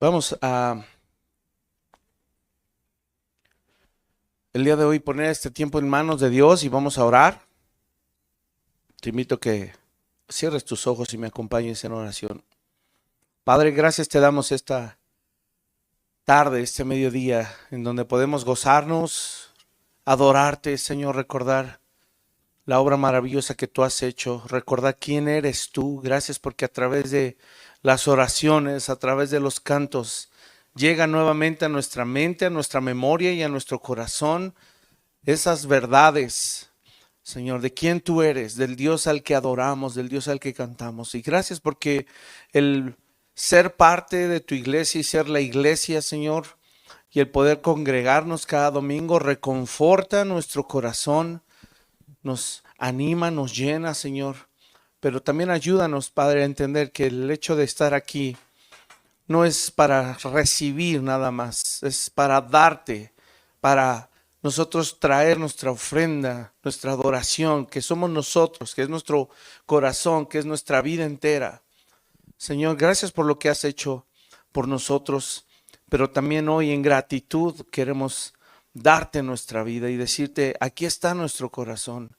Vamos a el día de hoy poner este tiempo en manos de Dios y vamos a orar. Te invito a que cierres tus ojos y me acompañes en oración. Padre, gracias te damos esta tarde, este mediodía, en donde podemos gozarnos, adorarte, Señor, recordar la obra maravillosa que tú has hecho, recordar quién eres tú. Gracias porque a través de las oraciones, a través de los cantos, llega nuevamente a nuestra mente, a nuestra memoria y a nuestro corazón esas verdades, Señor, de quién tú eres, del Dios al que adoramos, del Dios al que cantamos. Y gracias porque el ser parte de tu iglesia y ser la iglesia, Señor, y el poder congregarnos cada domingo reconforta nuestro corazón, nos anima, nos llena, Señor. Pero también ayúdanos, Padre, a entender que el hecho de estar aquí no es para recibir nada más, es para darte, para nosotros traer nuestra ofrenda, nuestra adoración, que somos nosotros, que es nuestro corazón, que es nuestra vida entera. Señor, gracias por lo que has hecho por nosotros, pero también hoy en gratitud queremos darte nuestra vida y decirte, aquí está nuestro corazón.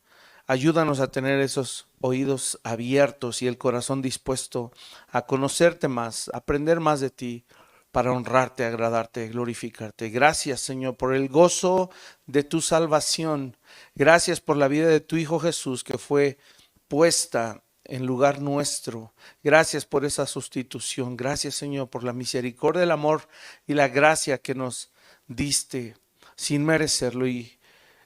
Ayúdanos a tener esos oídos abiertos y el corazón dispuesto a conocerte más, a aprender más de ti, para honrarte, agradarte, glorificarte. Gracias, Señor, por el gozo de tu salvación. Gracias por la vida de tu Hijo Jesús que fue puesta en lugar nuestro. Gracias por esa sustitución. Gracias, Señor, por la misericordia, el amor y la gracia que nos diste sin merecerlo. Y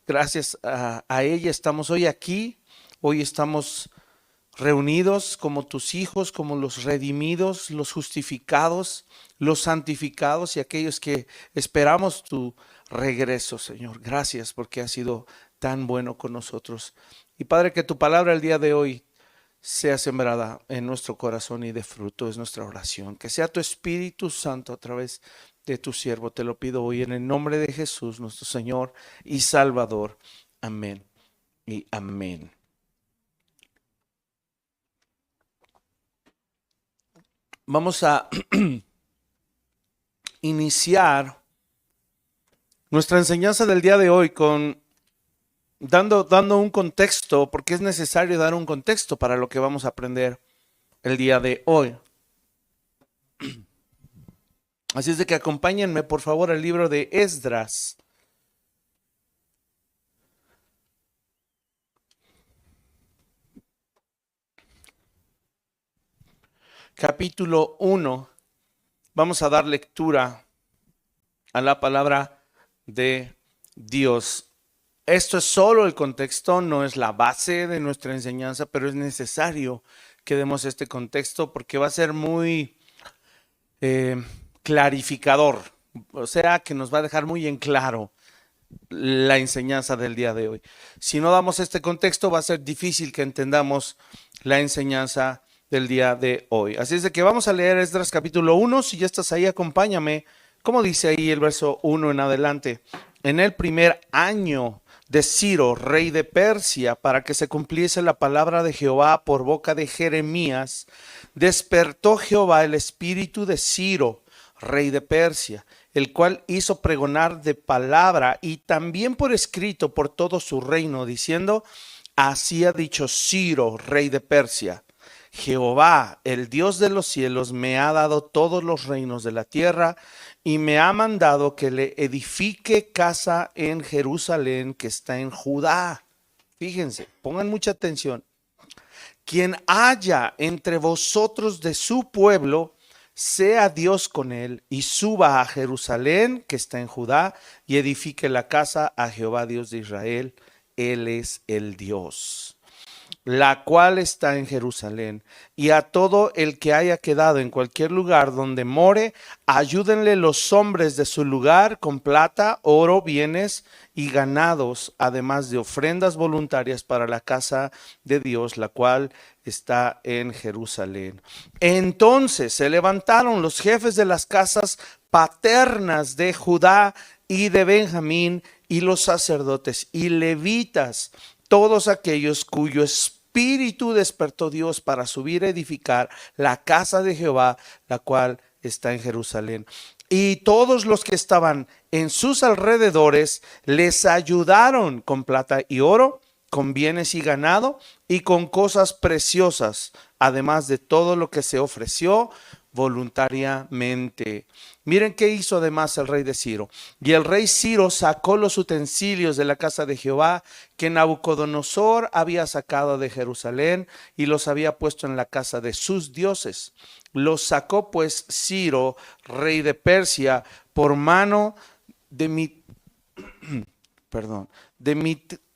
gracias a ella estamos hoy aquí. Hoy estamos reunidos como tus hijos, como los redimidos, los justificados, los santificados y aquellos que esperamos tu regreso, Señor. Gracias porque has sido tan bueno con nosotros. Y Padre, que tu palabra el día de hoy sea sembrada en nuestro corazón y de fruto es nuestra oración. Que sea tu Espíritu Santo a través de tu siervo. Te lo pido hoy en el nombre de Jesús, nuestro Señor y Salvador. Amén y amén. Vamos a iniciar nuestra enseñanza del día de hoy con dando un contexto, porque es necesario dar un contexto para lo que vamos a aprender el día de hoy. Así es de que acompáñenme por favor al libro de Esdras. Capítulo 1. Vamos a dar lectura a la palabra de Dios. Esto es solo el contexto, no es la base de nuestra enseñanza, pero es necesario que demos este contexto porque va a ser muy eh, clarificador, o sea que nos va a dejar muy en claro la enseñanza del día de hoy. Si no damos este contexto va a ser difícil que entendamos la enseñanza del día de hoy. Así es de que vamos a leer Esdras capítulo 1, si ya estás ahí acompáñame, como dice ahí el verso 1 en adelante. En el primer año de Ciro, rey de Persia, para que se cumpliese la palabra de Jehová por boca de Jeremías, despertó Jehová el espíritu de Ciro, rey de Persia, el cual hizo pregonar de palabra y también por escrito por todo su reino, diciendo, así ha dicho Ciro, rey de Persia, Jehová, el Dios de los cielos, me ha dado todos los reinos de la tierra y me ha mandado que le edifique casa en Jerusalén que está en Judá. Fíjense, pongan mucha atención. Quien haya entre vosotros de su pueblo, sea Dios con él y suba a Jerusalén que está en Judá y edifique la casa a Jehová Dios de Israel. Él es el Dios, la cual está en Jerusalén, y a todo el que haya quedado en cualquier lugar donde more, ayúdenle los hombres de su lugar con plata, oro, bienes y ganados, además de ofrendas voluntarias para la casa de Dios, la cual está en Jerusalén. Entonces se levantaron los jefes de las casas paternas de Judá y de Benjamín, y los sacerdotes y levitas, todos aquellos cuyo espíritu despertó Dios para subir a edificar la casa de Jehová, la cual está en Jerusalén. Y todos los que estaban en sus alrededores les ayudaron con plata y oro, con bienes y ganado y con cosas preciosas, además de todo lo que se ofreció voluntariamente. Miren qué hizo además el rey de Ciro. Y el rey Ciro sacó los utensilios de la casa de Jehová que Nabucodonosor había sacado de Jerusalén y los había puesto en la casa de sus dioses. Los sacó pues Ciro, rey de Persia, por mano de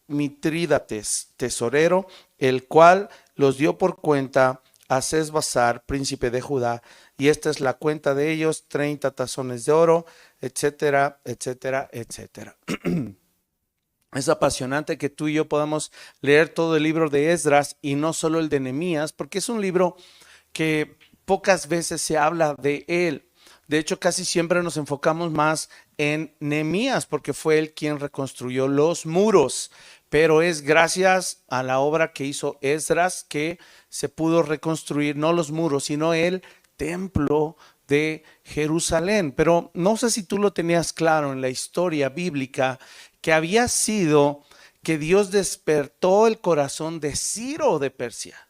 Mitrídates, tesorero, el cual los dio por cuenta a Sesbazar, príncipe de Judá, y esta es la cuenta de ellos, 30 tazones de oro, etcétera, etcétera, etcétera. Es apasionante que tú y yo podamos leer todo el libro de Esdras y no solo el de Nehemías, porque es un libro que pocas veces se habla de él. De hecho, casi siempre nos enfocamos más en Nehemías, porque fue él quien reconstruyó los muros. Pero es gracias a la obra que hizo Esdras que se pudo reconstruir no los muros, sino el templo de Jerusalén. Pero no sé si tú lo tenías claro en la historia bíblica, que había sido que Dios despertó el corazón de Ciro de Persia.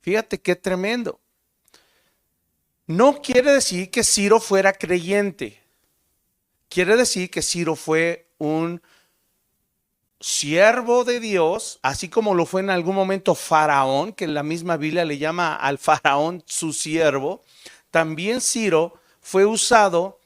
Fíjate qué tremendo. No quiere decir que Ciro fuera creyente. Quiere decir que Ciro fue un siervo de Dios, así como lo fue en algún momento Faraón, que en la misma Biblia le llama al Faraón su siervo. También Ciro fue usado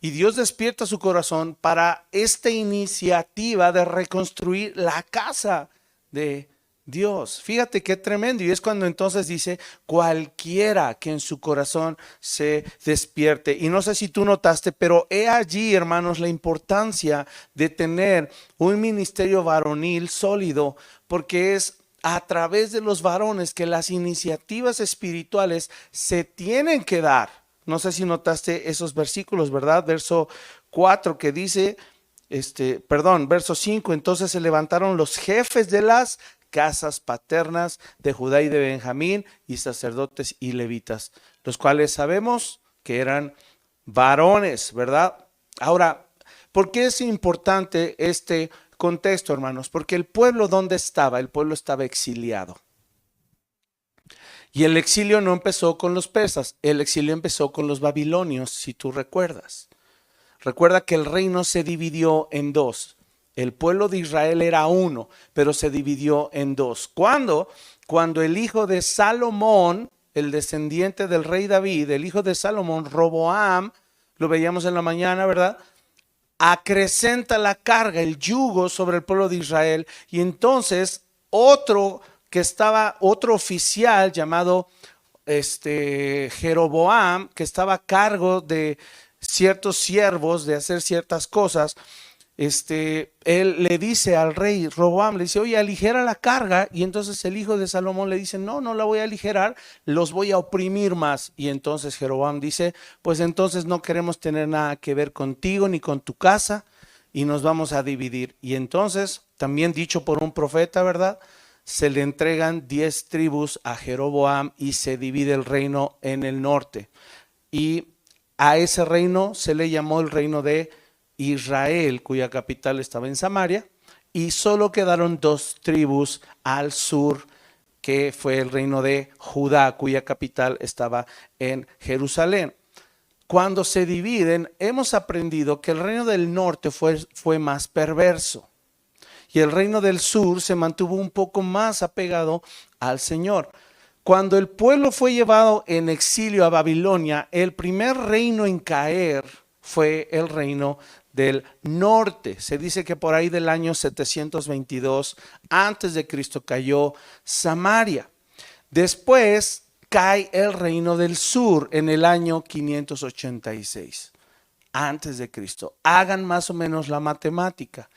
y Dios despierta su corazón para esta iniciativa de reconstruir la casa de Dios. Fíjate qué tremendo. Y es cuando entonces dice, cualquiera que en su corazón se despierte. Y no sé si tú notaste, pero he allí, hermanos, la importancia de tener un ministerio varonil sólido, porque es a través de los varones que las iniciativas espirituales se tienen que dar. No sé si notaste esos versículos, ¿verdad? Verso 4 que dice, verso 5, entonces se levantaron los jefes de las casas paternas de Judá y de Benjamín y sacerdotes y levitas, los cuales sabemos que eran varones, ¿verdad? Ahora, ¿por qué es importante este contexto, hermanos? Porque el pueblo, ¿dónde estaba? El pueblo estaba exiliado. Y el exilio no empezó con los persas, el exilio empezó con los babilonios, si tú recuerdas. Recuerda que el reino se dividió en dos. El pueblo de Israel era uno, pero se dividió en dos. ¿Cuándo? Cuando el hijo de Salomón, el descendiente del rey David, el hijo de Salomón, Roboam, lo veíamos en la mañana, ¿verdad? Acrecenta la carga, el yugo sobre el pueblo de Israel. Y entonces otro oficial llamado Jeroboam, que estaba a cargo de ciertos siervos, de hacer ciertas cosas, él le dice al rey Roboam, le dice, oye, aligera la carga. Y entonces el hijo de Salomón le dice, no, no la voy a aligerar, los voy a oprimir más. Y entonces Jeroboam dice, pues entonces no queremos tener nada que ver contigo ni con tu casa y nos vamos a dividir. Y entonces, también dicho por un profeta, ¿verdad? Se le entregan 10 tribus a Jeroboam y se divide el reino en el norte. Y a ese reino se le llamó el reino de Israel, cuya capital estaba en Samaria, y solo quedaron 2 tribus al sur, que fue el reino de Judá, cuya capital estaba en Jerusalén. Cuando se dividen, hemos aprendido que el reino del norte fue más perverso y el reino del sur se mantuvo un poco más apegado al Señor. Cuando el pueblo fue llevado en exilio a Babilonia, el primer reino en caer fue el reino del norte. Se dice que por ahí del año 722 antes de Cristo cayó Samaria. Después cae el reino del sur en el año 586 antes de Cristo. Hagan más o menos la matemática.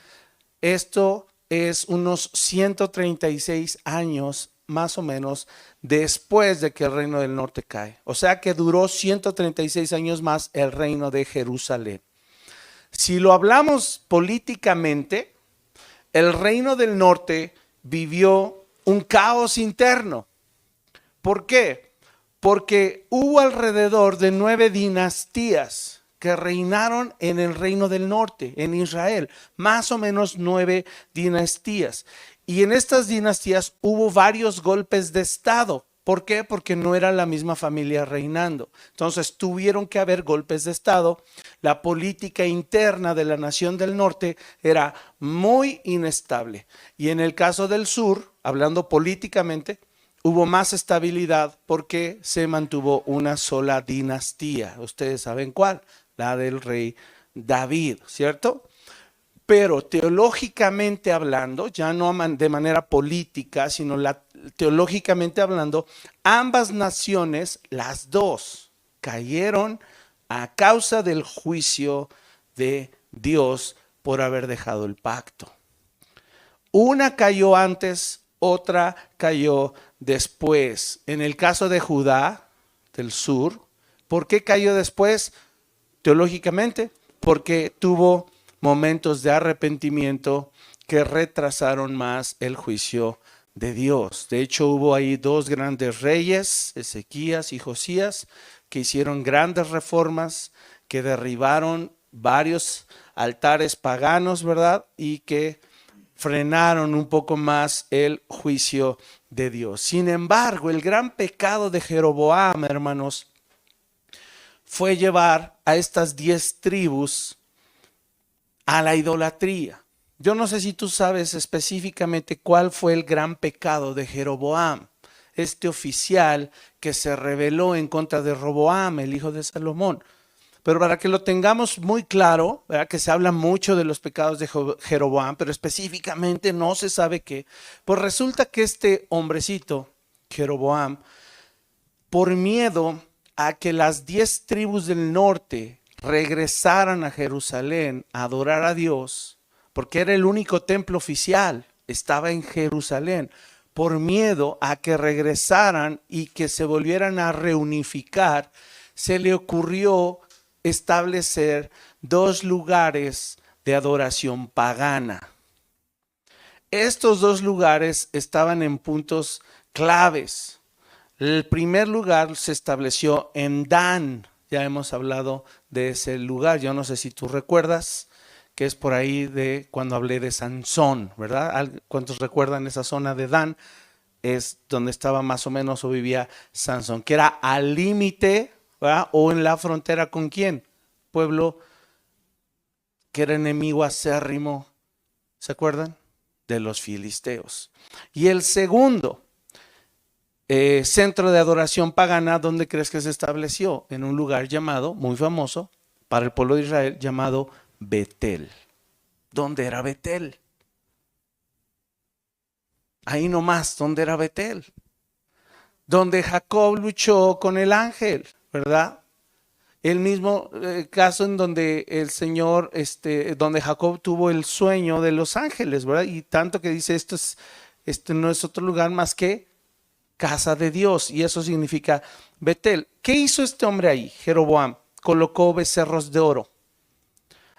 Esto es unos 136 años más o menos después de que el reino del norte cae. O sea que duró 136 años más el reino de Jerusalén. Si lo hablamos políticamente, el reino del norte vivió un caos interno. ¿Por qué? porque hubo alrededor de 9 dinastías que reinaron en el reino del norte, en Israel, más o menos 9 dinastías. Y en estas dinastías hubo varios golpes de estado. ¿Por qué? Porque no era la misma familia reinando. Entonces tuvieron que haber golpes de estado. La política interna de la nación del norte era muy inestable. Y en el caso del sur, hablando políticamente, hubo más estabilidad porque se mantuvo una sola dinastía. Ustedes saben cuál, la del rey David, ¿cierto? Pero teológicamente hablando, ya no de manera política, sino teológicamente hablando, ambas naciones, las dos, cayeron a causa del juicio de Dios por haber dejado el pacto. Una cayó antes, otra cayó después. En el caso de Judá, del sur, ¿por qué cayó después? Teológicamente, porque tuvo momentos de arrepentimiento que retrasaron más el juicio de Dios. De hecho, hubo ahí 2 grandes reyes, Ezequías y Josías, que hicieron grandes reformas, que derribaron varios altares paganos, ¿verdad? Y que frenaron un poco más el juicio de Dios. Sin embargo, el gran pecado de Jeroboam, hermanos, fue llevar a estas 10 tribus a la idolatría. Yo no sé si tú sabes específicamente cuál fue el gran pecado de Jeroboam, este oficial que se rebeló en contra de Roboam, el hijo de Salomón. Pero para que lo tengamos muy claro, ¿verdad? Que se habla mucho de los pecados de Jeroboam, pero específicamente no se sabe qué. Pues resulta que este hombrecito, Jeroboam, por miedo a que las 10 tribus del norte regresaran a Jerusalén a adorar a Dios, porque era el único templo oficial, estaba en Jerusalén, por miedo a que regresaran y que se volvieran a reunificar, se le ocurrió establecer 2 lugares de adoración pagana. Estos 2 lugares estaban en puntos claves. El primer lugar se estableció en Dan. Ya hemos hablado de ese lugar. Yo no sé si tú recuerdas, que es por ahí de cuando hablé de Sansón, ¿verdad? ¿Cuántos recuerdan esa zona de Dan? Es donde estaba más o menos o vivía Sansón, que era al límite, ¿verdad? O en la frontera con ¿quién? Pueblo que era enemigo acérrimo, ¿se acuerdan? De los filisteos. Y el segundo centro de adoración pagana, ¿dónde crees que se estableció? En un lugar llamado, muy famoso para el pueblo de Israel, llamado Betel. ¿Dónde era Betel? Ahí nomás, ¿dónde era Betel? Donde Jacob luchó con el ángel, ¿verdad? El mismo caso en donde el Señor, donde Jacob tuvo el sueño de los ángeles, ¿verdad? Y tanto que dice, este no es otro lugar más que casa de Dios, y eso significa Betel. ¿Qué hizo este hombre ahí? Jeroboam colocó becerros de oro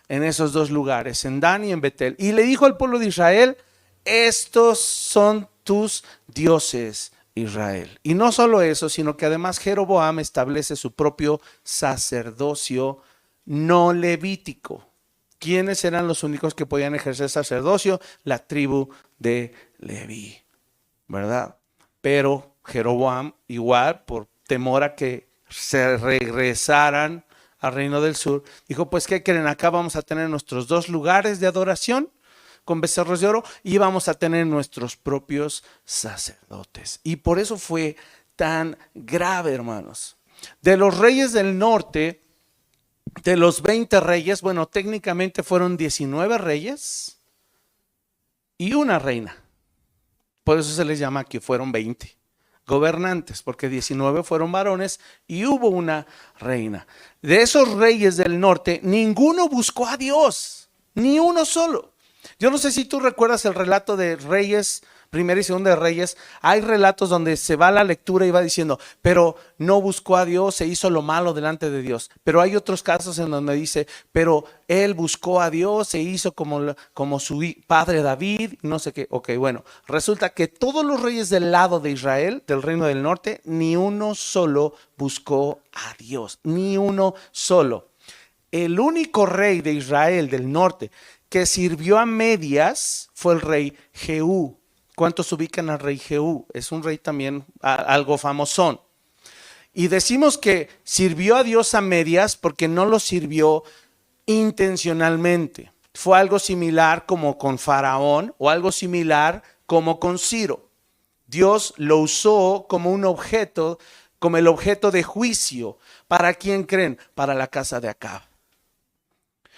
en esos 2 lugares, en Dan y en Betel, y le dijo al pueblo de Israel: estos son tus dioses, Israel. Y no solo eso, sino que además Jeroboam establece su propio sacerdocio no levítico. ¿Quiénes eran los únicos que podían ejercer sacerdocio? La tribu de Leví, ¿verdad? Pero Jeroboam, igual, por temor a que se regresaran al reino del sur, dijo: pues ¿qué creen? Acá vamos a tener nuestros 2 lugares de adoración con becerros de oro y vamos a tener nuestros propios sacerdotes. Y por eso fue tan grave, hermanos. De los reyes del norte, de los 20 reyes, bueno, técnicamente fueron 19 reyes y una reina. Por eso se les llama que fueron 20 gobernantes, porque 19 fueron varones y hubo una reina. De esos reyes del norte, ninguno buscó a Dios, ni uno solo. Yo no sé si tú recuerdas el relato de Reyes, Primera y Segunda de Reyes. Hay relatos donde se va la lectura y va diciendo, pero no buscó a Dios, se hizo lo malo delante de Dios. Pero hay otros casos en donde dice, pero él buscó a Dios, se hizo como su padre David, no sé qué. Ok, bueno, resulta que todos los reyes del lado de Israel, del reino del norte, ni uno solo buscó a Dios, ni uno solo. El único rey de Israel del norte que sirvió a medias fue el rey Jehú. ¿Cuántos ubican al rey Jehú? Es un rey también algo famosón. Y decimos que sirvió a Dios a medias porque no lo sirvió intencionalmente. Fue algo similar como con Faraón o algo similar como con Ciro. Dios lo usó como un objeto, como el objeto de juicio. ¿Para quién creen? Para la casa de Acab.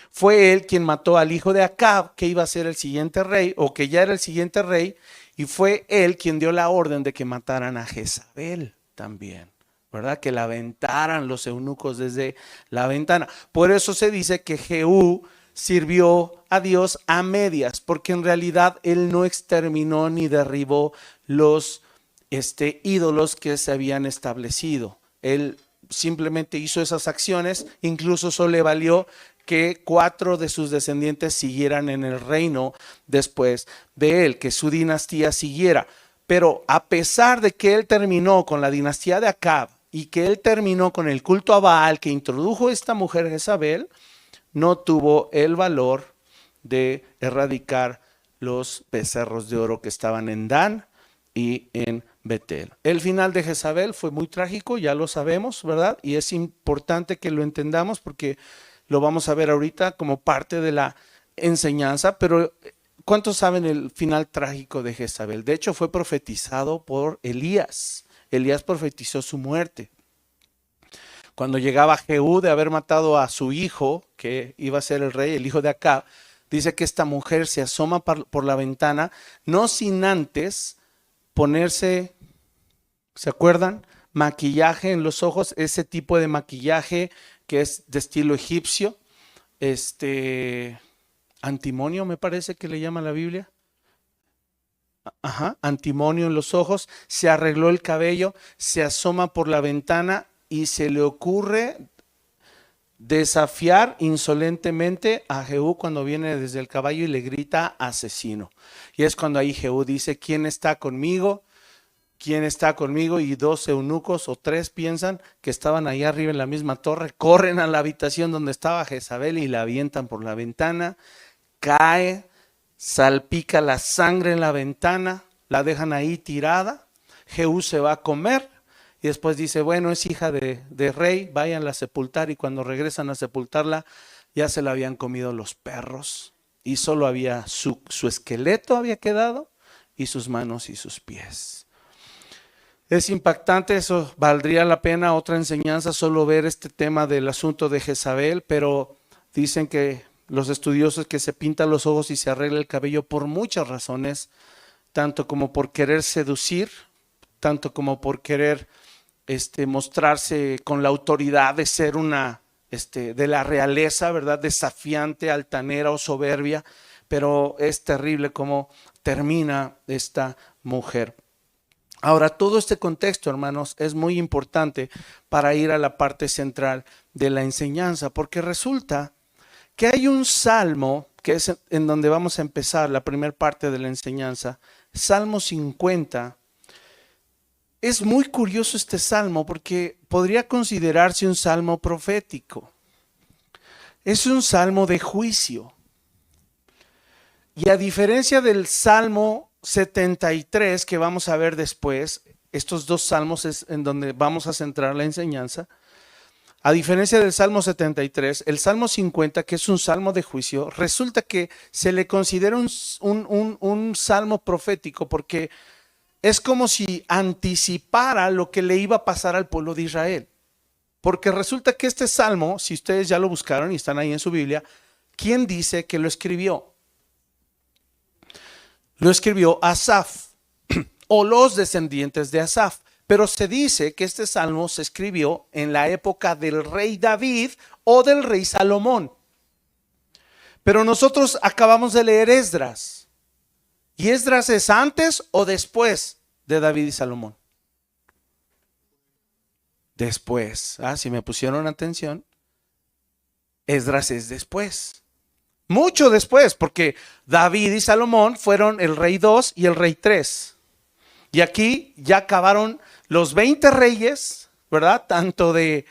Fue él quien mató al hijo de Acab, que iba a ser el siguiente rey, o que ya era el siguiente rey, y fue él quien dio la orden de que mataran a Jezabel también, ¿verdad? Que la aventaran los eunucos desde la ventana. Por eso se dice que Jehú sirvió a Dios a medias, porque en realidad él no exterminó ni derribó los ídolos que se habían establecido. Él simplemente hizo esas acciones, incluso eso le valió que 4 de sus descendientes siguieran en el reino después de él, que su dinastía siguiera. Pero a pesar de que él terminó con la dinastía de Acab y que él terminó con el culto a Baal que introdujo esta mujer Jezabel, no tuvo el valor de erradicar los becerros de oro que estaban en Dan y en Betel. El final de Jezabel fue muy trágico, ya lo sabemos, ¿verdad? Y es importante que lo entendamos porque lo vamos a ver ahorita como parte de la enseñanza, pero ¿cuántos saben el final trágico de Jezabel? De hecho, fue profetizado por Elías. Elías profetizó su muerte. Cuando llegaba Jehú de haber matado a su hijo, que iba a ser el rey, el hijo de Acab, dice que esta mujer se asoma por la ventana, no sin antes ponerse, ¿se acuerdan? Maquillaje en los ojos, ese tipo de maquillaje que es de estilo egipcio, antimonio me parece que le llama la Biblia. Ajá, antimonio en los ojos, se arregló el cabello, se asoma por la ventana y se le ocurre desafiar insolentemente a Jehú cuando viene desde el caballo y le grita asesino. Y es cuando ahí Jehú dice, ¿quién está conmigo? ¿Quién está conmigo? Y 2 eunucos o 3 piensan que estaban ahí arriba en la misma torre, corren a la habitación donde estaba Jezabel y la avientan por la ventana, cae, salpica la sangre en la ventana, la dejan ahí tirada, Jehú se va a comer y después dice, bueno, es hija de rey, váyanla a sepultar, y cuando regresan a sepultarla ya se la habían comido los perros y solo había su esqueleto había quedado y sus manos y sus pies. Es impactante, eso valdría la pena otra enseñanza solo ver este tema del asunto de Jezabel, pero dicen que los estudiosos que se pintan los ojos y se arregla el cabello por muchas razones, tanto como por querer seducir, tanto como por querer mostrarse con la autoridad de ser una, de la realeza, ¿verdad? Desafiante, altanera o soberbia, pero es terrible cómo termina esta mujer. Ahora, todo este contexto, hermanos, es muy importante para ir a la parte central de la enseñanza, porque resulta que hay un salmo, que es en donde vamos a empezar la primera parte de la enseñanza, Salmo 50. Es muy curioso este salmo porque podría considerarse un salmo profético. Es un salmo de juicio. Y a diferencia del Salmo 73 que vamos a ver después, estos 2 salmos es en donde vamos a centrar la enseñanza. A diferencia del Salmo 73, el Salmo 50, que es un salmo de juicio, resulta que se le considera un salmo profético porque es como si anticipara lo que le iba a pasar al pueblo de Israel. Porque resulta que este salmo, si ustedes ya lo buscaron y están ahí en su Biblia, ¿quién dice que lo escribió? Lo escribió Asaf o los descendientes de Asaf. Pero se dice que este salmo se escribió en la época del rey David o del rey Salomón. Pero nosotros acabamos de leer Esdras. ¿Y Esdras es antes o después de David y Salomón? Después. Si me pusieron atención, Esdras es después. Mucho después, porque David y Salomón fueron el rey 2 y el rey 3. Y aquí ya acabaron los 20 reyes, ¿verdad? Tanto del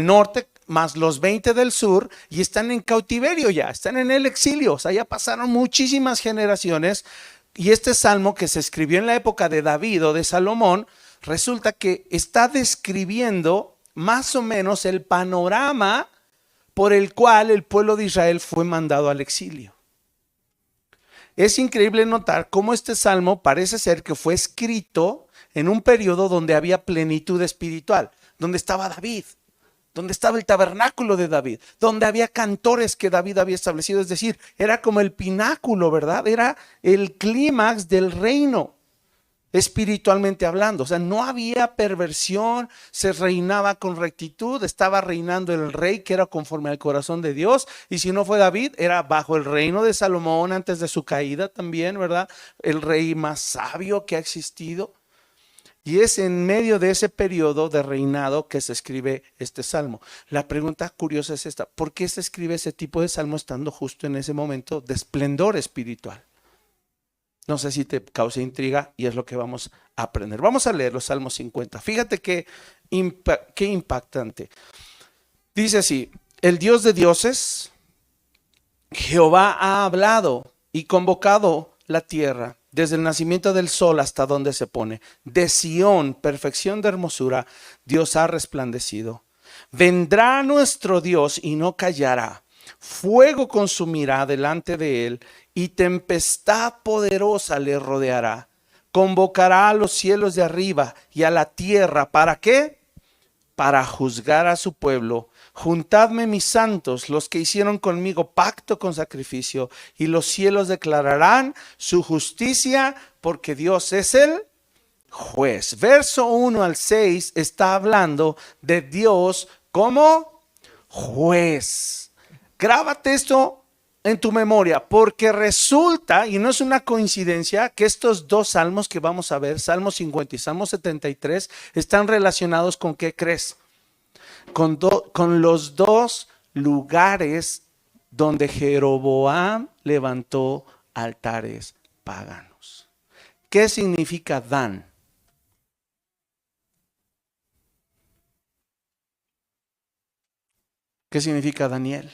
norte más los 20 del sur, y están en cautiverio ya, están en el exilio. O sea, ya pasaron muchísimas generaciones. Y este salmo que se escribió en la época de David o de Salomón, resulta que está describiendo más o menos el panorama por el cual el pueblo de Israel fue mandado al exilio. Es increíble notar cómo este salmo parece ser que fue escrito en un periodo donde había plenitud espiritual, donde estaba David, donde estaba el tabernáculo de David, donde había cantores que David había establecido. Es decir, era como el pináculo, ¿verdad? Era el clímax del reino, espiritualmente hablando. O sea, no había perversión, se reinaba con rectitud, estaba reinando el rey que era conforme al corazón de Dios. Y si no fue David, era bajo el reino de Salomón antes de su caída también, ¿verdad? El rey más sabio que ha existido. Y es en medio de ese periodo de reinado que se escribe este salmo. La pregunta curiosa es esta: ¿por qué se escribe ese tipo de salmo estando justo en ese momento de esplendor espiritual? No sé si te causa intriga, y es lo que vamos a aprender. Vamos a leer los Salmos 50. Fíjate qué impactante. Dice así: el Dios de dioses, Jehová ha hablado y convocado la tierra, desde el nacimiento del sol hasta donde se pone. De Sión, perfección de hermosura, Dios ha resplandecido. Vendrá nuestro Dios y no callará. Fuego consumirá delante de él, y tempestad poderosa le rodeará. Convocará a los cielos de arriba y a la tierra. ¿Para qué? Para juzgar a su pueblo. Juntadme mis santos, los que hicieron conmigo pacto con sacrificio, y los cielos declararán su justicia, porque Dios es el juez. Verso 1 al 6 está hablando de Dios como juez. Grábate esto en tu memoria, porque resulta, y no es una coincidencia, que estos dos salmos que vamos a ver, Salmo 50 y Salmo 73, están relacionados con ¿qué crees? Con los dos lugares donde Jeroboam levantó altares paganos. ¿Qué significa Dan? ¿Qué significa Daniel?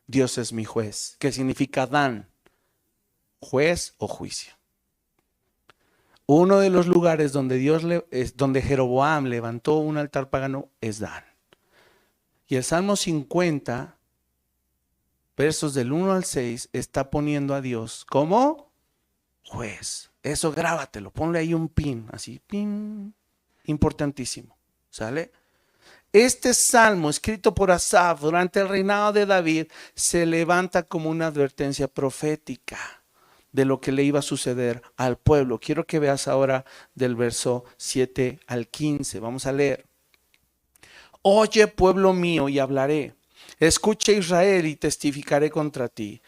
Dios es mi juez. ¿Qué significa Dan? Juez o juicio. Uno de los lugares donde donde Jeroboam levantó un altar pagano es Dan. Y el Salmo 50, versos del 1 al 6, está poniendo a Dios como juez. Eso grábatelo, ponle ahí un pin, así, pin, importantísimo, ¿sale? Este salmo, escrito por Asaf durante el reinado de David, se levanta como una advertencia profética de lo que le iba a suceder al pueblo. Quiero que veas ahora del verso 7 al 15. Vamos a leer. Oye, pueblo mío, y hablaré. Escucha, Israel, y testificaré contra ti.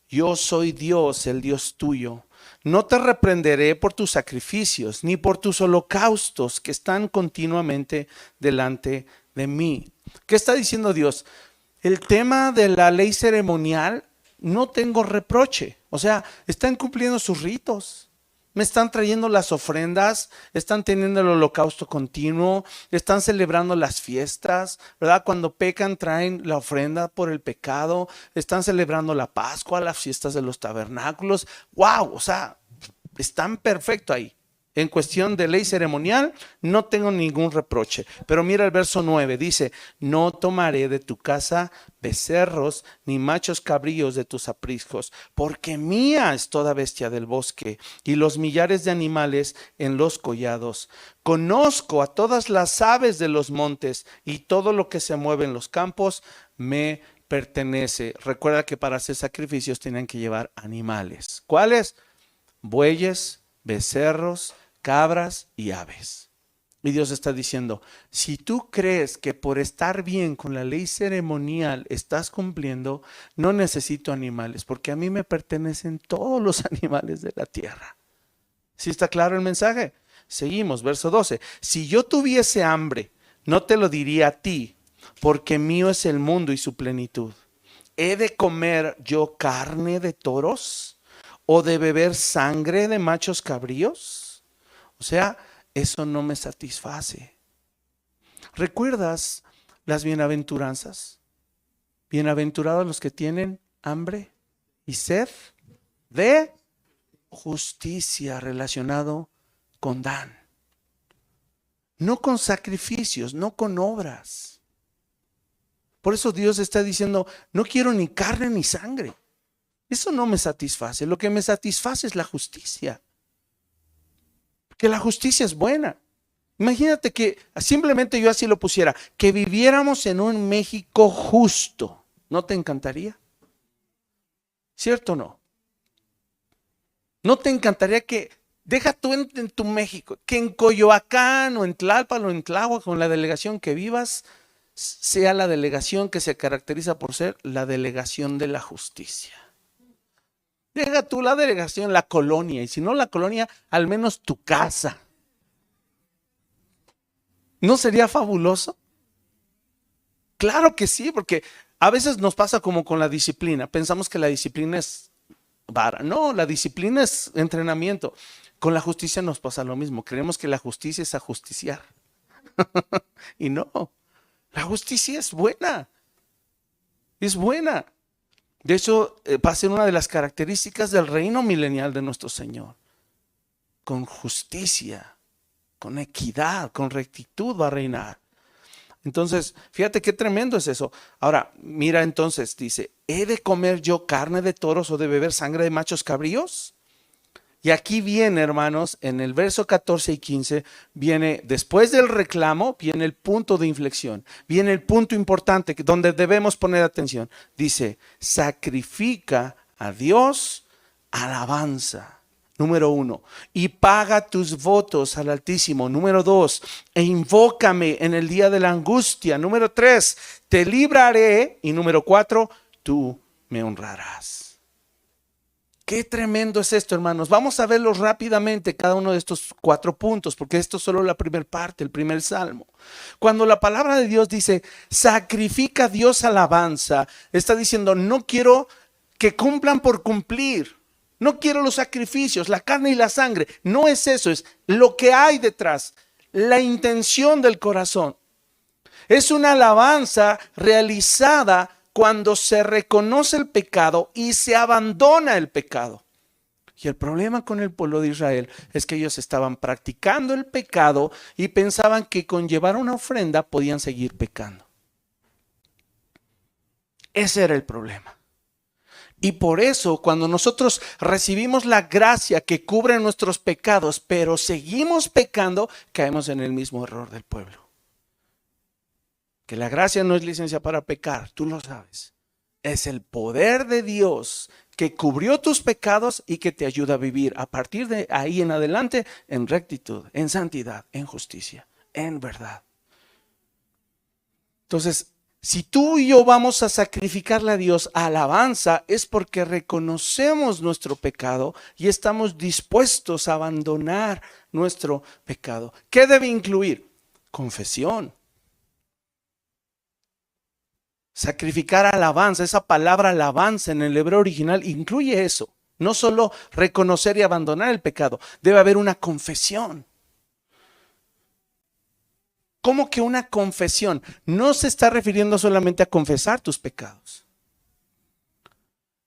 Yo soy Dios, el Dios tuyo. No te reprenderé por tus sacrificios, ni por tus holocaustos que están continuamente delante de mí. ¿Qué está diciendo Dios? El tema de la ley ceremonial, no tengo reproche. O sea, están cumpliendo sus ritos. Me están trayendo las ofrendas, están teniendo el holocausto continuo, están celebrando las fiestas, ¿verdad? Cuando pecan traen la ofrenda por el pecado, están celebrando la Pascua, las fiestas de los tabernáculos. ¡Wow! O sea, están perfecto ahí. En cuestión de ley ceremonial, no tengo ningún reproche. Pero mira el verso 9, dice: no tomaré de tu casa becerros, ni machos cabríos de tus apriscos, porque mía es toda bestia del bosque, y los millares de animales en los collados. Conozco a todas las aves de los montes, y todo lo que se mueve en los campos me pertenece. Recuerda que para hacer sacrificios tenían que llevar animales. ¿Cuáles? Bueyes, becerros, cabras y aves. Y Dios está diciendo, si tú crees que por estar bien con la ley ceremonial estás cumpliendo, no necesito animales, porque a mí me pertenecen todos los animales de la tierra. ¿Sí está claro el mensaje? Seguimos, verso 12. Si yo tuviese hambre, no te lo diría a ti, porque mío es el mundo y su plenitud. ¿He de comer yo carne de toros o de beber sangre de machos cabríos? O sea, eso no me satisface. ¿Recuerdas las bienaventuranzas? Bienaventurados los que tienen hambre y sed de justicia, relacionado con Dan. No con sacrificios, no con obras. Por eso Dios está diciendo, no quiero ni carne ni sangre. Eso no me satisface. Lo que me satisface es la justicia. Que la justicia es buena. Imagínate que simplemente yo así lo pusiera, que viviéramos en un México justo. ¿No te encantaría? ¿Cierto o no? ¿No te encantaría que, deja tú en tu México, que en Coyoacán o en Tlalpan o en Tláhuac, con la delegación que vivas, sea la delegación que se caracteriza por ser la delegación de la justicia? Deja tú la delegación, la colonia, y si no la colonia, al menos tu casa. ¿No sería fabuloso? Claro que sí, porque a veces nos pasa como con la disciplina. Pensamos que la disciplina es vara. No, la disciplina es entrenamiento. Con la justicia nos pasa lo mismo. Creemos que la justicia es ajusticiar. Y no, la justicia es buena. Es buena. De hecho, va a ser una de las características del reino milenial de nuestro Señor. Con justicia, con equidad, con rectitud va a reinar. Entonces, fíjate qué tremendo es eso. Ahora, mira entonces, dice, ¿he de comer yo carne de toros o de beber sangre de machos cabríos? Y aquí viene, hermanos, en el verso 14 y 15, viene, después del reclamo, viene el punto de inflexión, viene el punto importante donde debemos poner atención. Dice, sacrifica a Dios alabanza. Número 1, y paga tus votos al Altísimo. Número 2, e invócame en el día de la angustia. Número 3, te libraré. Y número 4, tú me honrarás. Qué tremendo es esto, hermanos. Vamos a verlos rápidamente, cada uno de estos 4 puntos, porque esto es solo la primera parte, el primer salmo. Cuando la palabra de Dios dice, sacrifica a Dios alabanza, está diciendo, no quiero que cumplan por cumplir. No quiero los sacrificios, la carne y la sangre. No es eso, es lo que hay detrás, la intención del corazón. Es una alabanza realizada cuando se reconoce el pecado y se abandona el pecado. Y el problema con el pueblo de Israel es que ellos estaban practicando el pecado y pensaban que con llevar una ofrenda podían seguir pecando. Ese era el problema. Y por eso cuando nosotros recibimos la gracia que cubre nuestros pecados, pero seguimos pecando, caemos en el mismo error del pueblo. Que la gracia no es licencia para pecar, tú lo sabes. Es el poder de Dios que cubrió tus pecados y que te ayuda a vivir a partir de ahí en adelante en rectitud, en santidad, en justicia, en verdad. Entonces, si tú y yo vamos a sacrificarle a Dios alabanza, es porque reconocemos nuestro pecado y estamos dispuestos a abandonar nuestro pecado. ¿Qué debe incluir? Confesión. Sacrificar alabanza, esa palabra alabanza en el hebreo original incluye eso. No solo reconocer y abandonar el pecado, debe haber una confesión. ¿Cómo que una confesión? No se está refiriendo solamente a confesar tus pecados.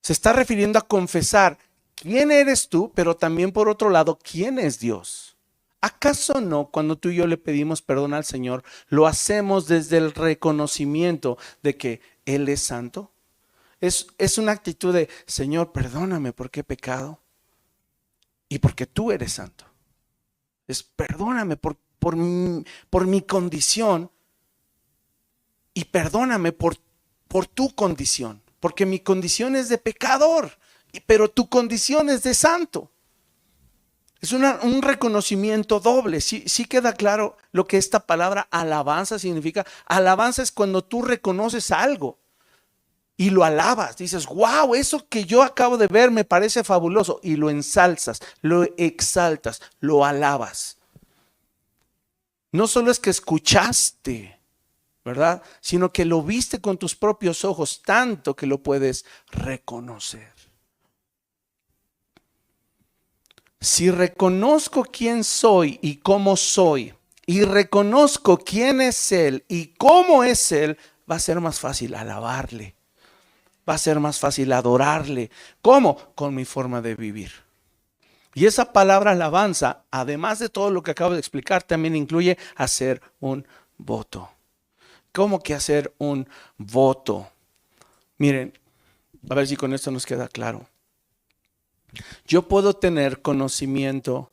Se está refiriendo a confesar quién eres tú, pero también por otro lado, quién es Dios. ¿Acaso no, cuando tú y yo le pedimos perdón al Señor, lo hacemos desde el reconocimiento de que Él es santo? Es una actitud de, Señor, perdóname porque he pecado y porque tú eres santo. Es perdóname por mi condición y perdóname por tu condición, porque mi condición es de pecador, pero tu condición es de santo. Es un reconocimiento doble. Sí, sí queda claro lo que esta palabra alabanza significa. Alabanza es cuando tú reconoces algo y lo alabas. Dices, wow, eso que yo acabo de ver me parece fabuloso. Y lo ensalzas, lo exaltas, lo alabas. No solo es que escuchaste, ¿verdad? Sino que lo viste con tus propios ojos, tanto que lo puedes reconocer. Si reconozco quién soy y cómo soy, y reconozco quién es Él y cómo es Él, va a ser más fácil alabarle. Va a ser más fácil adorarle. ¿Cómo? Con mi forma de vivir. Y esa palabra alabanza, además de todo lo que acabo de explicar, también incluye hacer un voto. ¿Cómo que hacer un voto? Miren, a ver si con esto nos queda claro. Yo puedo tener conocimiento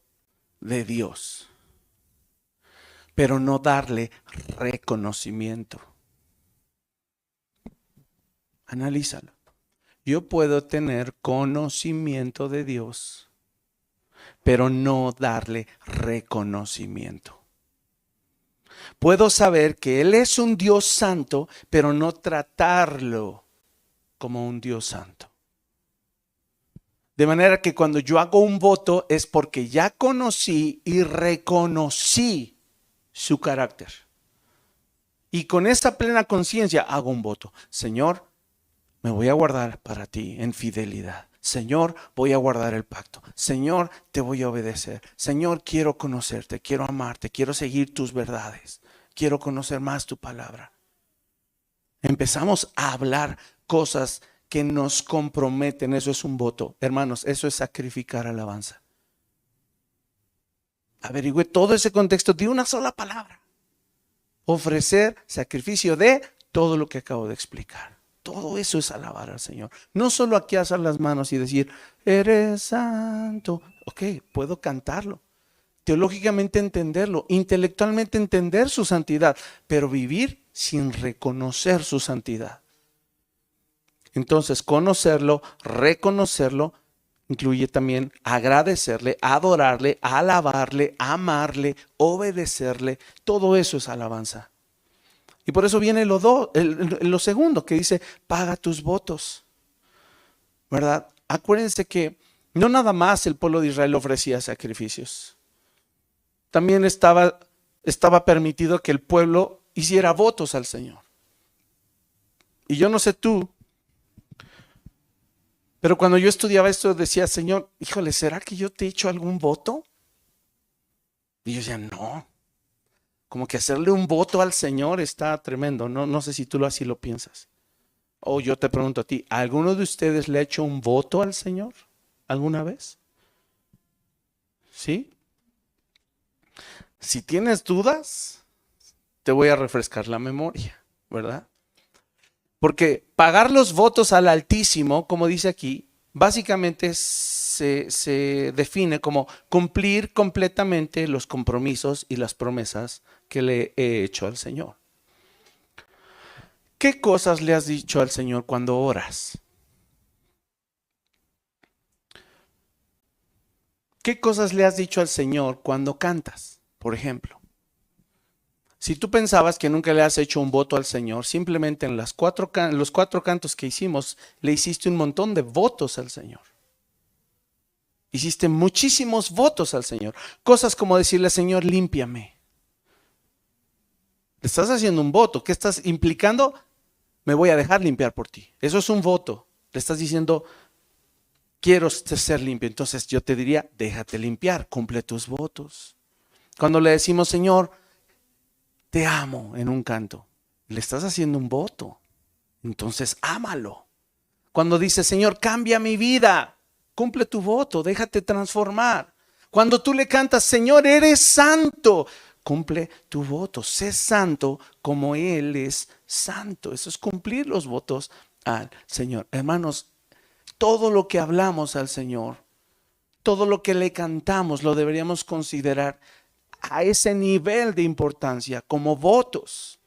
de Dios, pero no darle reconocimiento. Analízalo. Yo puedo tener conocimiento de Dios, pero no darle reconocimiento. Puedo saber que Él es un Dios santo, pero no tratarlo como un Dios santo. De manera que cuando yo hago un voto es porque ya conocí y reconocí su carácter. Y con esa plena conciencia hago un voto. Señor, me voy a guardar para ti en fidelidad. Señor, voy a guardar el pacto. Señor, te voy a obedecer. Señor, quiero conocerte, quiero amarte, quiero seguir tus verdades. Quiero conocer más tu palabra. Empezamos a hablar cosas que nos comprometen. Eso es un voto. Hermanos, eso es sacrificar alabanza. Averigüe todo ese contexto de una sola palabra. Ofrecer sacrificio de todo lo que acabo de explicar. Todo eso es alabar al Señor. No solo aquí alzar las manos y decir, eres santo. Ok, puedo cantarlo. Teológicamente entenderlo. Intelectualmente entender su santidad. Pero vivir sin reconocer su santidad. Entonces, conocerlo, reconocerlo, incluye también agradecerle, adorarle, alabarle, amarle, obedecerle. Todo eso es alabanza. Y por eso viene lo segundo que dice, paga tus votos. ¿Verdad? Acuérdense que no nada más el pueblo de Israel ofrecía sacrificios. También estaba permitido que el pueblo hiciera votos al Señor. Y yo no sé tú, pero cuando yo estudiaba esto decía, Señor, híjole, ¿será que yo te he hecho algún voto? Y yo decía, no. Como que hacerle un voto al Señor está tremendo. No sé si tú así lo piensas. O yo te pregunto a ti, ¿alguno de ustedes le ha hecho un voto al Señor alguna vez? ¿Sí? Si tienes dudas, te voy a refrescar la memoria, ¿verdad? Porque pagar los votos al Altísimo, como dice aquí, básicamente se define como cumplir completamente los compromisos y las promesas que le he hecho al Señor. ¿Qué cosas le has dicho al Señor cuando oras? ¿Qué cosas le has dicho al Señor cuando cantas, por ejemplo? Si tú pensabas que nunca le has hecho un voto al Señor, simplemente en los cuatro cantos que hicimos, le hiciste un montón de votos al Señor. Hiciste muchísimos votos al Señor. Cosas como decirle, Señor, límpiame. Le estás haciendo un voto. ¿Qué estás implicando? Me voy a dejar limpiar por ti. Eso es un voto. Le estás diciendo, quiero ser limpio. Entonces yo te diría, déjate limpiar, cumple tus votos. Cuando le decimos, Señor, te amo en un canto, le estás haciendo un voto. Entonces ámalo. Cuando dices, Señor, cambia mi vida, cumple tu voto, déjate transformar. Cuando tú le cantas, Señor, eres santo, cumple tu voto. Sé santo como Él es santo. Eso es cumplir los votos al Señor. Hermanos, todo lo que hablamos al Señor, todo lo que le cantamos, lo deberíamos considerar a ese nivel de importancia como votos.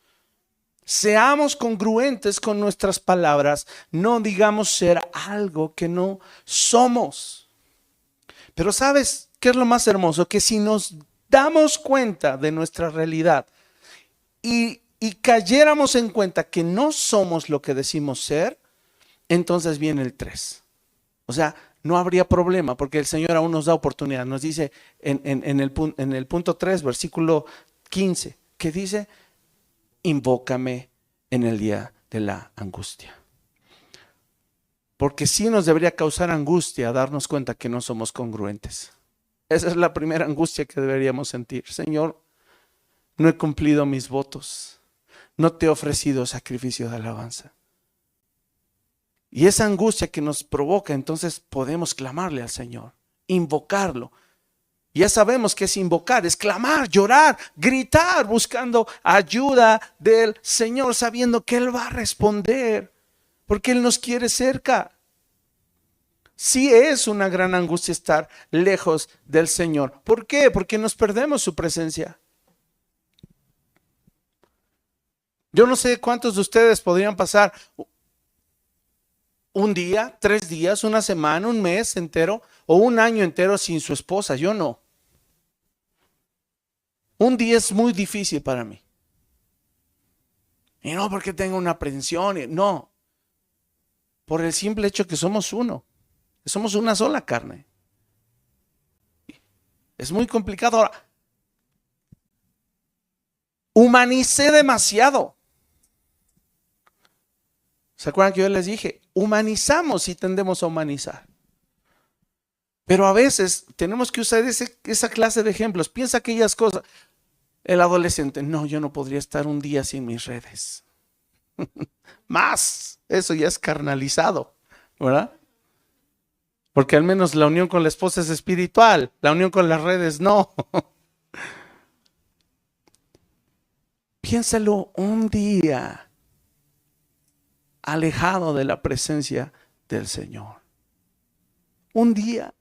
Seamos congruentes con nuestras palabras, no digamos ser algo que no somos. Pero ¿sabes qué es lo más hermoso? Que si nos damos cuenta de nuestra realidad y cayéramos en cuenta que no somos lo que decimos ser, entonces viene el 3. O sea, no habría problema porque el Señor aún nos da oportunidad. Nos dice en el punto 3, versículo 15, que dice, invócame en el día de la angustia. Porque sí nos debería causar angustia darnos cuenta que no somos congruentes. Esa es la primera angustia que deberíamos sentir. Señor, no he cumplido mis votos. No te he ofrecido sacrificio de alabanza. Y esa angustia que nos provoca, entonces podemos clamarle al Señor, invocarlo. Ya sabemos que es invocar, es clamar, llorar, gritar, buscando ayuda del Señor, sabiendo que Él va a responder, porque Él nos quiere cerca. Sí es una gran angustia estar lejos del Señor. ¿Por qué? Porque nos perdemos su presencia. Yo no sé cuántos de ustedes podrían pasar un día, 3 días, una semana, un mes entero o un año entero sin su esposa. Yo no. Un día es muy difícil para mí. Y no porque tengo una aprensión, no. Por el simple hecho que somos uno. Somos una sola carne. Es muy complicado. Ahora, humanicé demasiado. ¿Se acuerdan que yo les dije? Humanizamos y tendemos a humanizar. Pero a veces tenemos que usar esa clase de ejemplos. Piensa aquellas cosas. El adolescente, no, yo no podría estar un día sin mis redes. Más, eso ya es carnalizado, ¿verdad? Porque al menos la unión con la esposa es espiritual, la unión con las redes no. Piénsalo un día alejado de la presencia del Señor. Un día.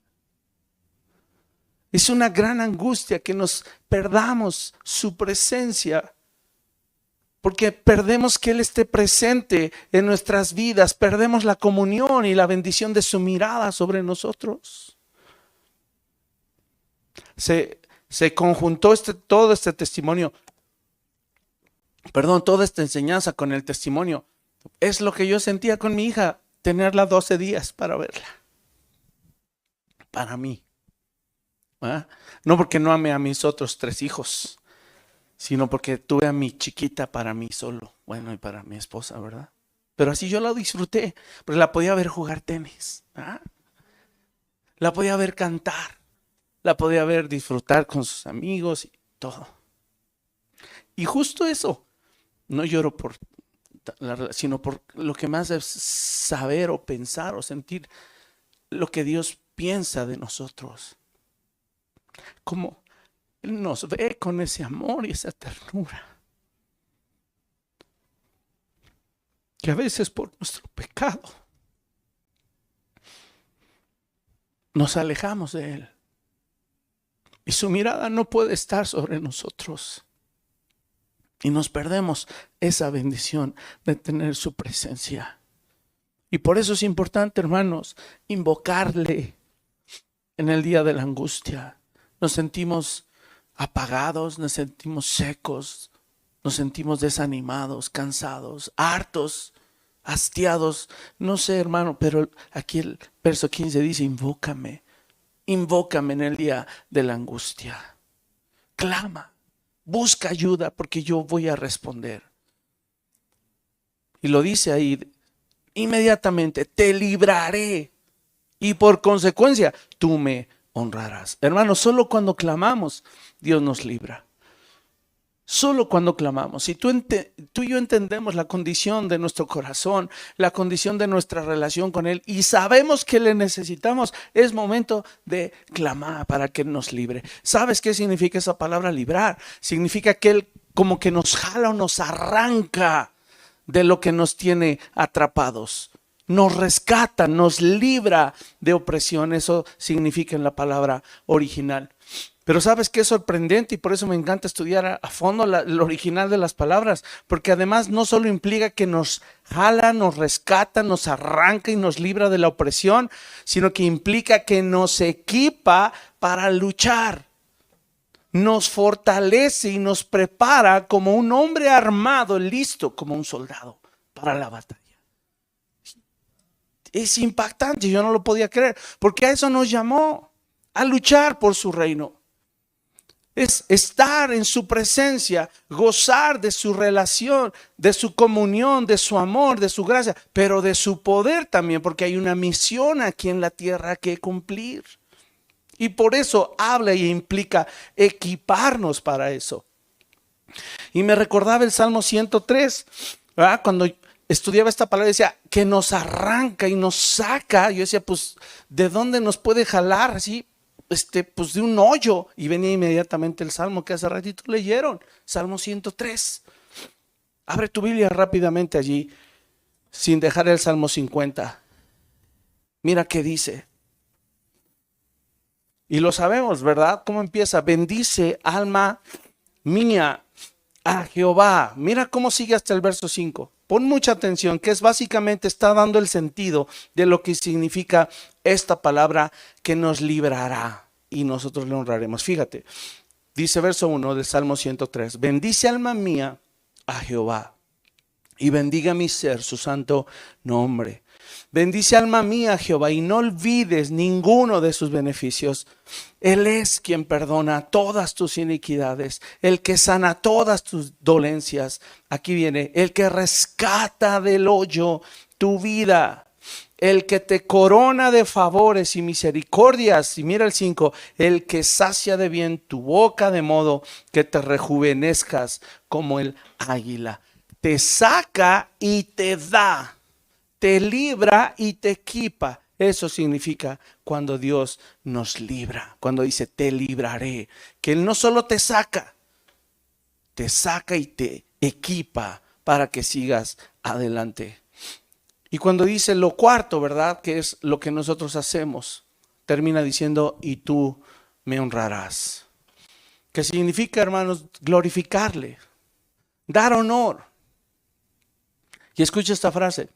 Es una gran angustia que nos perdamos su presencia, porque perdemos que Él esté presente en nuestras vidas, perdemos la comunión y la bendición de su mirada sobre nosotros. Se conjuntó todo este testimonio, toda esta enseñanza con el testimonio. Es lo que yo sentía con mi hija, tenerla 12 días para verla. Para mí. ¿Ah? No porque no amé a mis otros 3 hijos, sino porque tuve a mi chiquita para mí solo, bueno, y para mi esposa, ¿verdad? Pero así yo la disfruté, porque la podía ver jugar tenis, ¿ah? La podía ver cantar, la podía ver disfrutar con sus amigos y todo. Y justo eso, no lloro por sino por lo que más es saber o pensar o sentir lo que Dios piensa de nosotros. Cómo Él nos ve con ese amor y esa ternura. Que a veces por nuestro pecado nos alejamos de Él. Y su mirada no puede estar sobre nosotros. Y nos perdemos esa bendición de tener su presencia. Y por eso es importante, hermanos, invocarle en el día de la angustia. Nos sentimos apagados, nos sentimos secos, nos sentimos desanimados, cansados, hartos, hastiados. No sé, hermano, pero aquí el verso 15 dice, invócame en el día de la angustia. Clama, busca ayuda porque yo voy a responder. Y lo dice ahí, inmediatamente te libraré y por consecuencia tú me honrarás. Hermanos, solo cuando clamamos, Dios nos libra. Solo cuando clamamos. Si tú y yo entendemos la condición de nuestro corazón, la condición de nuestra relación con Él y sabemos que le necesitamos, es momento de clamar para que Él nos libre. ¿Sabes qué significa esa palabra librar? Significa que Él como que nos jala o nos arranca de lo que nos tiene atrapados. nos rescata, nos libra de opresión. Eso significa en la palabra original. Pero ¿sabes qué es sorprendente? Y por eso me encanta estudiar a fondo el original de las palabras, porque además no solo implica que nos jala, nos rescata, nos arranca y nos libra de la opresión, sino que implica que nos equipa para luchar, nos fortalece y nos prepara como un hombre armado, listo como un soldado para la batalla. Es impactante, yo no lo podía creer, porque a eso nos llamó, a luchar por su reino. Es estar en su presencia, gozar de su relación, de su comunión, de su amor, de su gracia, pero de su poder también, porque hay una misión aquí en la tierra que cumplir. Y por eso habla y implica equiparnos para eso. Y me recordaba el Salmo 103, ¿verdad? Cuando estudiaba esta palabra decía que nos arranca y nos saca. Yo decía, pues, ¿de dónde nos puede jalar así? Pues de un hoyo. Y venía inmediatamente el Salmo que hace ratito leyeron, Salmo 103. Abre tu Biblia rápidamente allí, sin dejar el Salmo 50. Mira qué dice. Y lo sabemos, ¿verdad? ¿Cómo empieza? Bendice, alma mía, a Jehová. Mira cómo sigue hasta el verso 5. Pon mucha atención, que es básicamente está dando el sentido de lo que significa esta palabra, que nos librará y nosotros le honraremos. Fíjate, dice verso 1 del Salmo 103. Bendice alma mía a Jehová y bendiga mi ser su santo nombre. Bendice alma mía a Jehová y no olvides ninguno de sus beneficios. Él es quien perdona todas tus iniquidades, el que sana todas tus dolencias. Aquí viene, el que rescata del hoyo tu vida, el que te corona de favores y misericordias. Y mira el 5, el que sacia de bien tu boca de modo que te rejuvenezcas como el águila. Te saca y te da, te libra y te equipa. Eso significa cuando Dios nos libra, cuando dice te libraré, que Él no solo te saca y te equipa para que sigas adelante. Y cuando dice lo cuarto, ¿verdad? Que es lo que nosotros hacemos, termina diciendo y tú me honrarás. Que significa, hermanos, glorificarle, dar honor. Y escucha esta frase.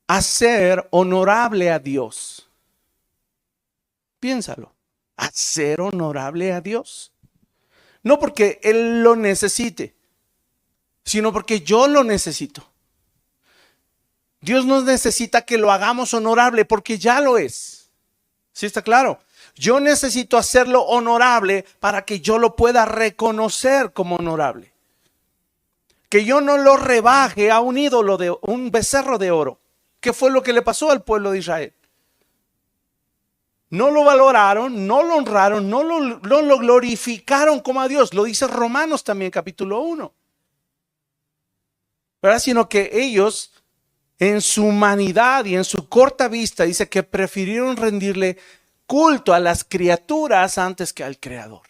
Hacer honorable a Dios. Piénsalo. Hacer honorable a Dios. No porque Él lo necesite, sino porque yo lo necesito. Dios no necesita que lo hagamos honorable porque ya lo es. ¿Sí está claro? Yo necesito hacerlo honorable para que yo lo pueda reconocer como honorable. Que yo no lo rebaje a un ídolo, de un becerro de oro. ¿Qué fue lo que le pasó al pueblo de Israel? No lo valoraron, no lo honraron, no lo glorificaron como a Dios. Lo dice Romanos también, capítulo 1. ¿Verdad? Sino que ellos, en su humanidad y en su corta vista, dice que prefirieron rendirle culto a las criaturas antes que al Creador.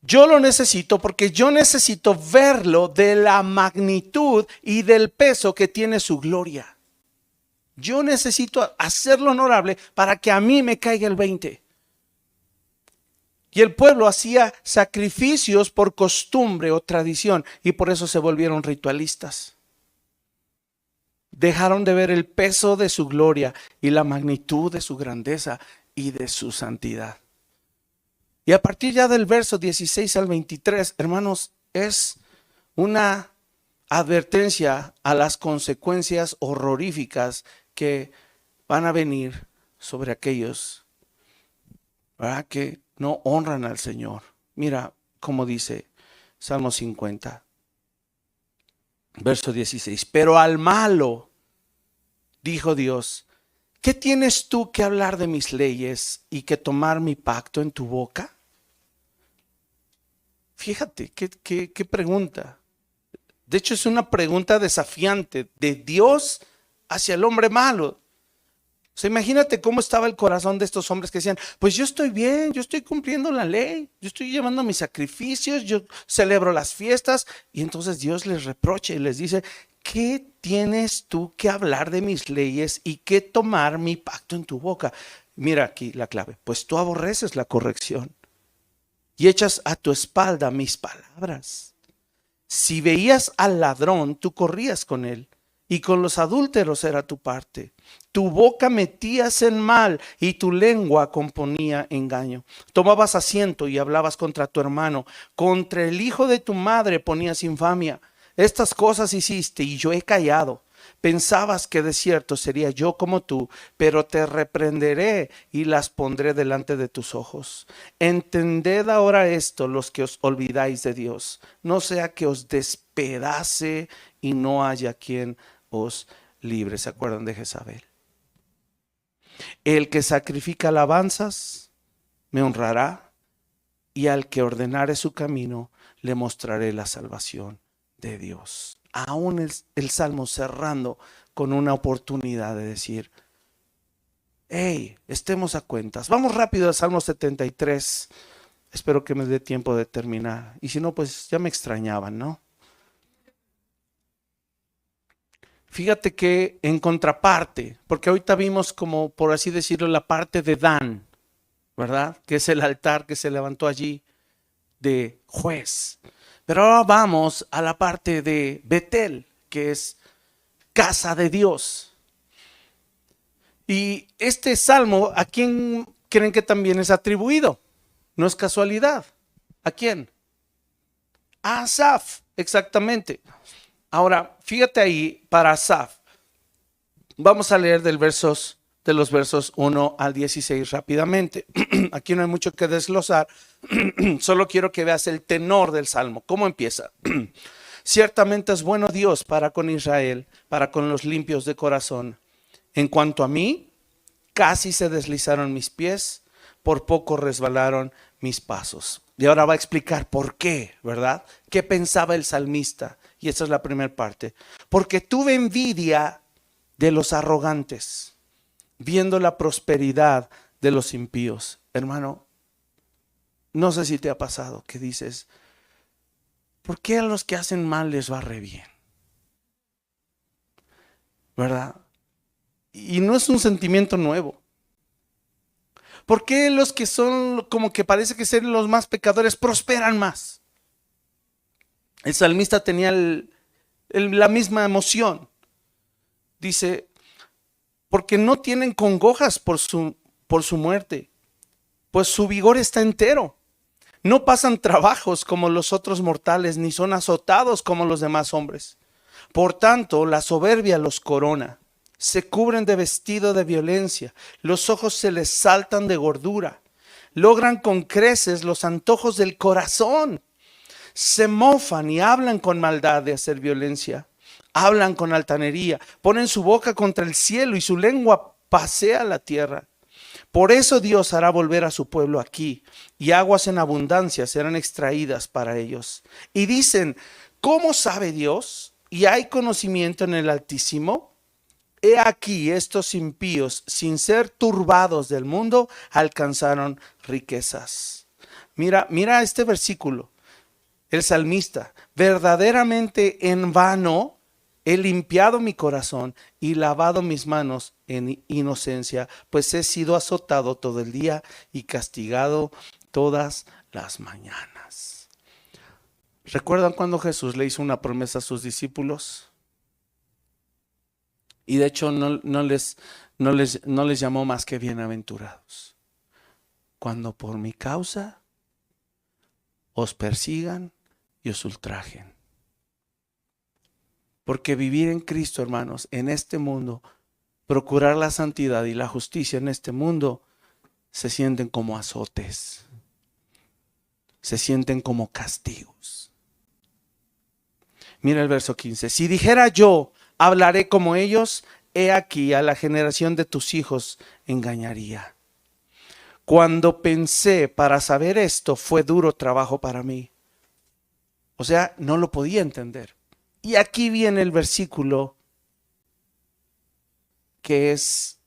Yo lo necesito porque yo necesito verlo de la magnitud y del peso que tiene su gloria. Yo necesito hacerlo honorable para que a mí me caiga el 20. Y el pueblo hacía sacrificios por costumbre o tradición y por eso se volvieron ritualistas. Dejaron de ver el peso de su gloria y la magnitud de su grandeza y de su santidad. Y a partir ya del verso 16 al 23, hermanos, es una advertencia a las consecuencias horroríficas que van a venir sobre aquellos, ¿verdad?, que no honran al Señor. Mira cómo dice Salmo 50, verso 16. Pero al malo, dijo Dios, ¿qué tienes tú que hablar de mis leyes y que tomar mi pacto en tu boca? Fíjate, qué pregunta. De hecho, es una pregunta desafiante de Dios hacia el hombre malo. O sea, imagínate cómo estaba el corazón de estos hombres que decían, pues yo estoy bien, yo estoy cumpliendo la ley, yo estoy llevando mis sacrificios, yo celebro las fiestas. Y entonces Dios les reprocha y les dice, qué tienes tú que hablar de mis leyes y que tomar mi pacto en tu boca? Mira aquí la clave. Pues tú aborreces la corrección y echas a tu espalda mis palabras. Si veías al ladrón, tú corrías con él, y con los adúlteros era tu parte. Tu boca metías en mal, y tu lengua componía engaño. Tomabas asiento y hablabas contra tu hermano. Contra el hijo de tu madre ponías infamia. Estas cosas hiciste, y yo he callado. Pensabas que de cierto sería yo como tú, pero te reprenderé y las pondré delante de tus ojos. Entended ahora esto, los que os olvidáis de Dios, no sea que os despedace y no haya quien os libre. ¿Se acuerdan de Jezabel? El que sacrifica alabanzas me honrará, y al que ordenare su camino le mostraré la salvación de Dios. Aún el Salmo cerrando con una oportunidad de decir, hey, estemos a cuentas. Vamos rápido al Salmo 73. Espero que me dé tiempo de terminar. Y si no, pues ya me extrañaban, ¿no? Fíjate que en contraparte, porque ahorita vimos como, por así decirlo, la parte de Dan, ¿verdad? Que es el altar que se levantó allí de juez. Pero ahora vamos a la parte de Betel, que es casa de Dios. Y este salmo, ¿a quién creen que también es atribuido? No es casualidad. ¿A quién? A Asaf, exactamente. Ahora, fíjate ahí para Asaf. Vamos a leer de los versos 1 al 16 rápidamente. Aquí no hay mucho que desglosar. Solo quiero que veas el tenor del salmo. ¿Cómo empieza? Ciertamente es bueno Dios para con Israel, para con los limpios de corazón. En cuanto a mí, casi se deslizaron mis pies, por poco resbalaron mis pasos. Y ahora va a explicar por qué, ¿verdad? ¿Qué pensaba el salmista? Y esa es la primera parte. Porque tuve envidia de los arrogantes, viendo la prosperidad de los impíos. Hermano, no sé si te ha pasado que dices, ¿por qué a los que hacen mal les va re bien? ¿Verdad? Y no es un sentimiento nuevo. ¿Por qué los que son como que parece que ser los más pecadores prosperan más? El salmista tenía la misma emoción. Dice, porque no tienen congojas por su muerte, pues su vigor está entero. No pasan trabajos como los otros mortales, ni son azotados como los demás hombres. Por tanto, la soberbia los corona. Se cubren de vestido de violencia, los ojos se les saltan de gordura. Logran con creces los antojos del corazón. Se mofan y hablan con maldad de hacer violencia. Hablan con altanería, ponen su boca contra el cielo y su lengua pasea la tierra. Por eso Dios hará volver a su pueblo aquí, y aguas en abundancia serán extraídas para ellos. Y dicen, ¿cómo sabe Dios? ¿Y hay conocimiento en el Altísimo? He aquí estos impíos, sin ser turbados del mundo, alcanzaron riquezas. Mira este versículo. El salmista, verdaderamente en vano he limpiado mi corazón y lavado mis manos en inocencia, pues he sido azotado todo el día y castigado todas las mañanas. ¿Recuerdan cuando Jesús le hizo una promesa a sus discípulos? Y de hecho no les llamó más que bienaventurados. Cuando por mi causa os persigan y os ultrajen. Porque vivir en Cristo, hermanos, en este mundo, procurar la santidad y la justicia en este mundo, se sienten como azotes, se sienten como castigos. Mira el verso 15. Si dijera yo, hablaré como ellos, he aquí a la generación de tus hijos engañaría. Cuando pensé para saber esto, fue duro trabajo para mí. O sea, no lo podía entender. Y aquí viene el versículo que es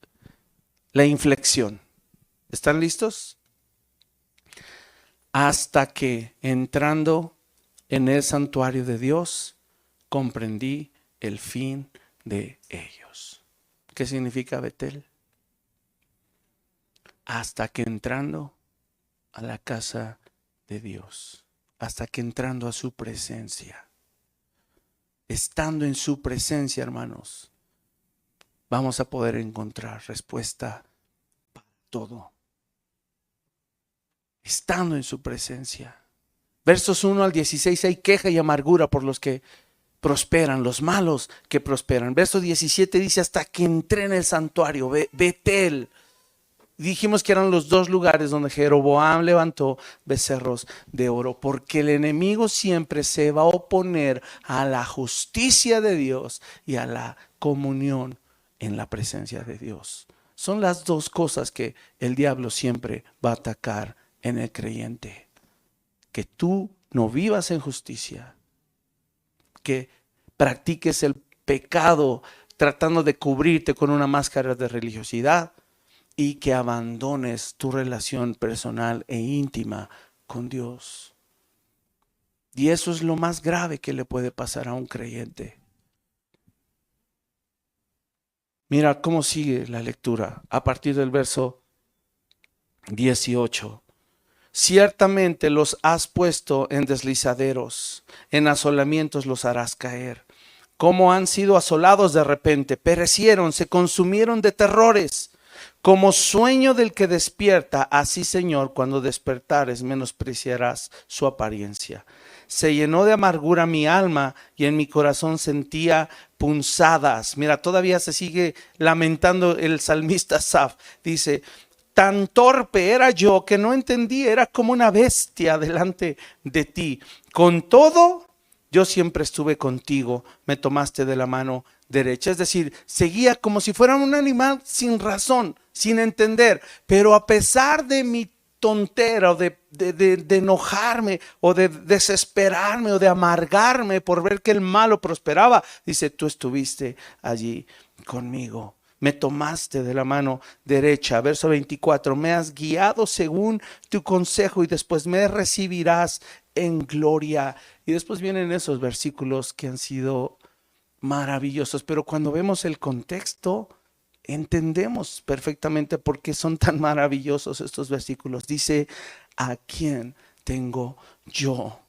la inflexión. ¿Están listos? Hasta que entrando en el santuario de Dios, comprendí el fin de ellos. ¿Qué significa Betel? Hasta que entrando a la casa de Dios, hasta que entrando a su presencia, estando en su presencia, hermanos, vamos a poder encontrar respuesta para todo. Estando en su presencia. Versos 1 al 16, hay queja y amargura por los que prosperan, los malos que prosperan. Verso 17 dice, hasta que entré en el santuario, Betel. Dijimos que eran los dos lugares donde Jeroboam levantó becerros de oro, porque el enemigo siempre se va a oponer a la justicia de Dios y a la comunión en la presencia de Dios. Son las dos cosas que el diablo siempre va a atacar en el creyente. Que tú no vivas en justicia, que practiques el pecado tratando de cubrirte con una máscara de religiosidad, y que abandones tu relación personal e íntima con Dios. Y eso es lo más grave que le puede pasar a un creyente. Mira cómo sigue la lectura a partir del verso 18. Ciertamente los has puesto en deslizaderos, en asolamientos los harás caer. Como han sido asolados de repente, perecieron, se consumieron de terrores. Como sueño del que despierta, así, Señor, cuando despertares, menospreciarás su apariencia. Se llenó de amargura mi alma y en mi corazón sentía punzadas. Mira, todavía se sigue lamentando el salmista Asaf. Dice, tan torpe era yo que no entendía, era como una bestia delante de ti. Con todo, yo siempre estuve contigo, me tomaste de la mano derecha. Es decir, seguía como si fuera un animal sin razón, sin entender. Pero a pesar de mi tontera o de enojarme o de desesperarme o de amargarme por ver que el malo prosperaba, dice, tú estuviste allí conmigo. Me tomaste de la mano derecha. Verso 24, me has guiado según tu consejo y después me recibirás en gloria. Y después vienen esos versículos que han sido maravillosos, pero cuando vemos el contexto, entendemos perfectamente por qué son tan maravillosos estos versículos. Dice, ¿a quién tengo yo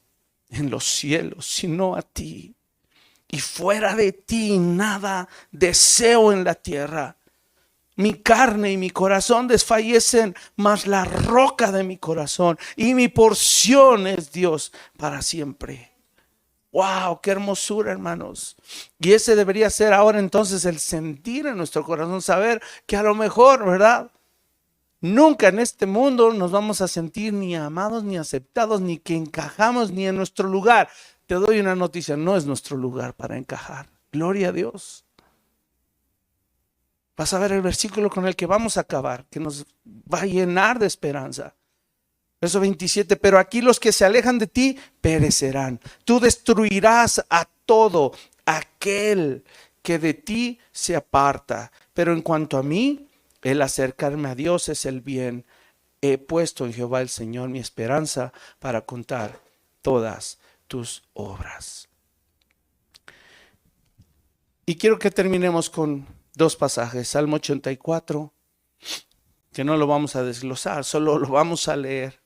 en los cielos sino a ti? Y fuera de ti nada deseo en la tierra. Mi carne y mi corazón desfallecen, mas la roca de mi corazón y mi porción es Dios para siempre. ¡Wow! ¡Qué hermosura, hermanos! Y ese debería ser ahora entonces el sentir en nuestro corazón, saber que a lo mejor, ¿verdad? Nunca en este mundo nos vamos a sentir ni amados, ni aceptados, ni que encajamos, ni en nuestro lugar. Te doy una noticia, no es nuestro lugar para encajar. Gloria a Dios. Vas a ver el versículo con el que vamos a acabar, que nos va a llenar de esperanza. Verso 27, pero aquí los que se alejan de ti perecerán. Tú destruirás a todo aquel que de ti se aparta. Pero en cuanto a mí, el acercarme a Dios es el bien. He puesto en Jehová el Señor mi esperanza para contar todas tus obras. Y quiero que terminemos con dos pasajes. Salmo 84, que no lo vamos a desglosar, solo lo vamos a leer.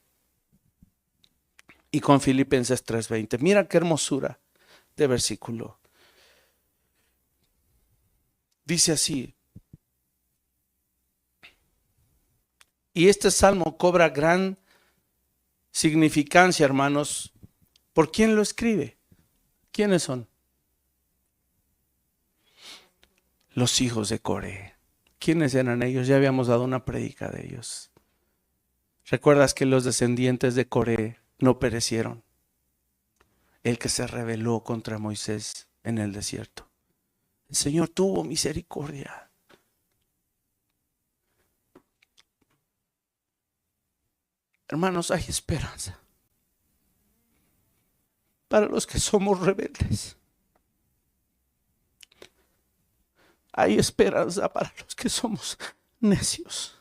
Y con Filipenses 3:20. Mira qué hermosura de versículo. Dice así. Y este salmo cobra gran significancia, hermanos. ¿Por quién lo escribe? ¿Quiénes son? Los hijos de Coré. ¿Quiénes eran ellos? Ya habíamos dado una prédica de ellos. ¿Recuerdas que los descendientes de Coré no perecieron? El que se rebeló contra Moisés en el desierto. El Señor tuvo misericordia. Hermanos, hay esperanza para los que somos rebeldes. Hay esperanza para los que somos necios.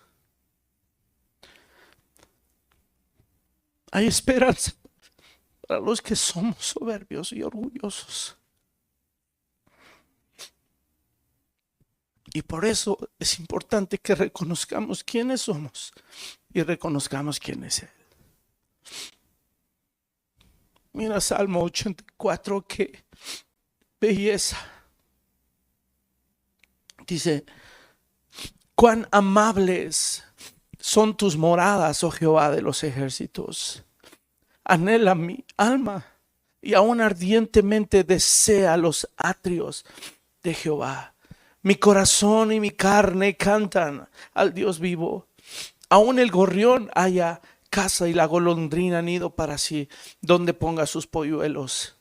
Hay esperanza para los que somos soberbios y orgullosos. Y por eso es importante que reconozcamos quiénes somos y reconozcamos quién es Él. Mira Salmo 84, qué belleza. Dice, cuán amables son tus moradas, oh Jehová de los ejércitos. Anhela mi alma y aún ardientemente desea los atrios de Jehová. Mi corazón y mi carne cantan al Dios vivo. Aún el gorrión haya casa y la golondrina nido para sí, donde ponga sus polluelos.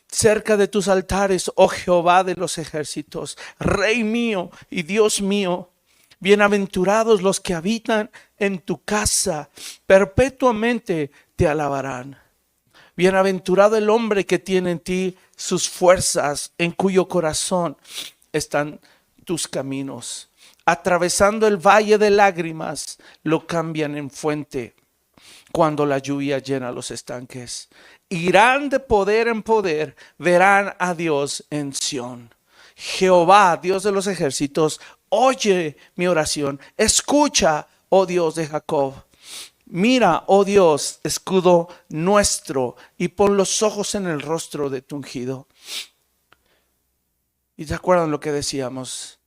Cerca de tus altares, oh Jehová de los ejércitos, Rey mío y Dios mío, bienaventurados los que habitan en tu casa, perpetuamente te alabarán. Bienaventurado el hombre que tiene en ti sus fuerzas, en cuyo corazón están tus caminos. Atravesando el valle de lágrimas, lo cambian en fuente cuando la lluvia llena los estanques. Irán de poder en poder, verán a Dios en Sión. Jehová, Dios de los ejércitos, oye mi oración. Escucha, oh Dios de Jacob. Mira, oh Dios, escudo nuestro, y pon los ojos en el rostro de tu ungido. ¿Y te acuerdan lo que decíamos?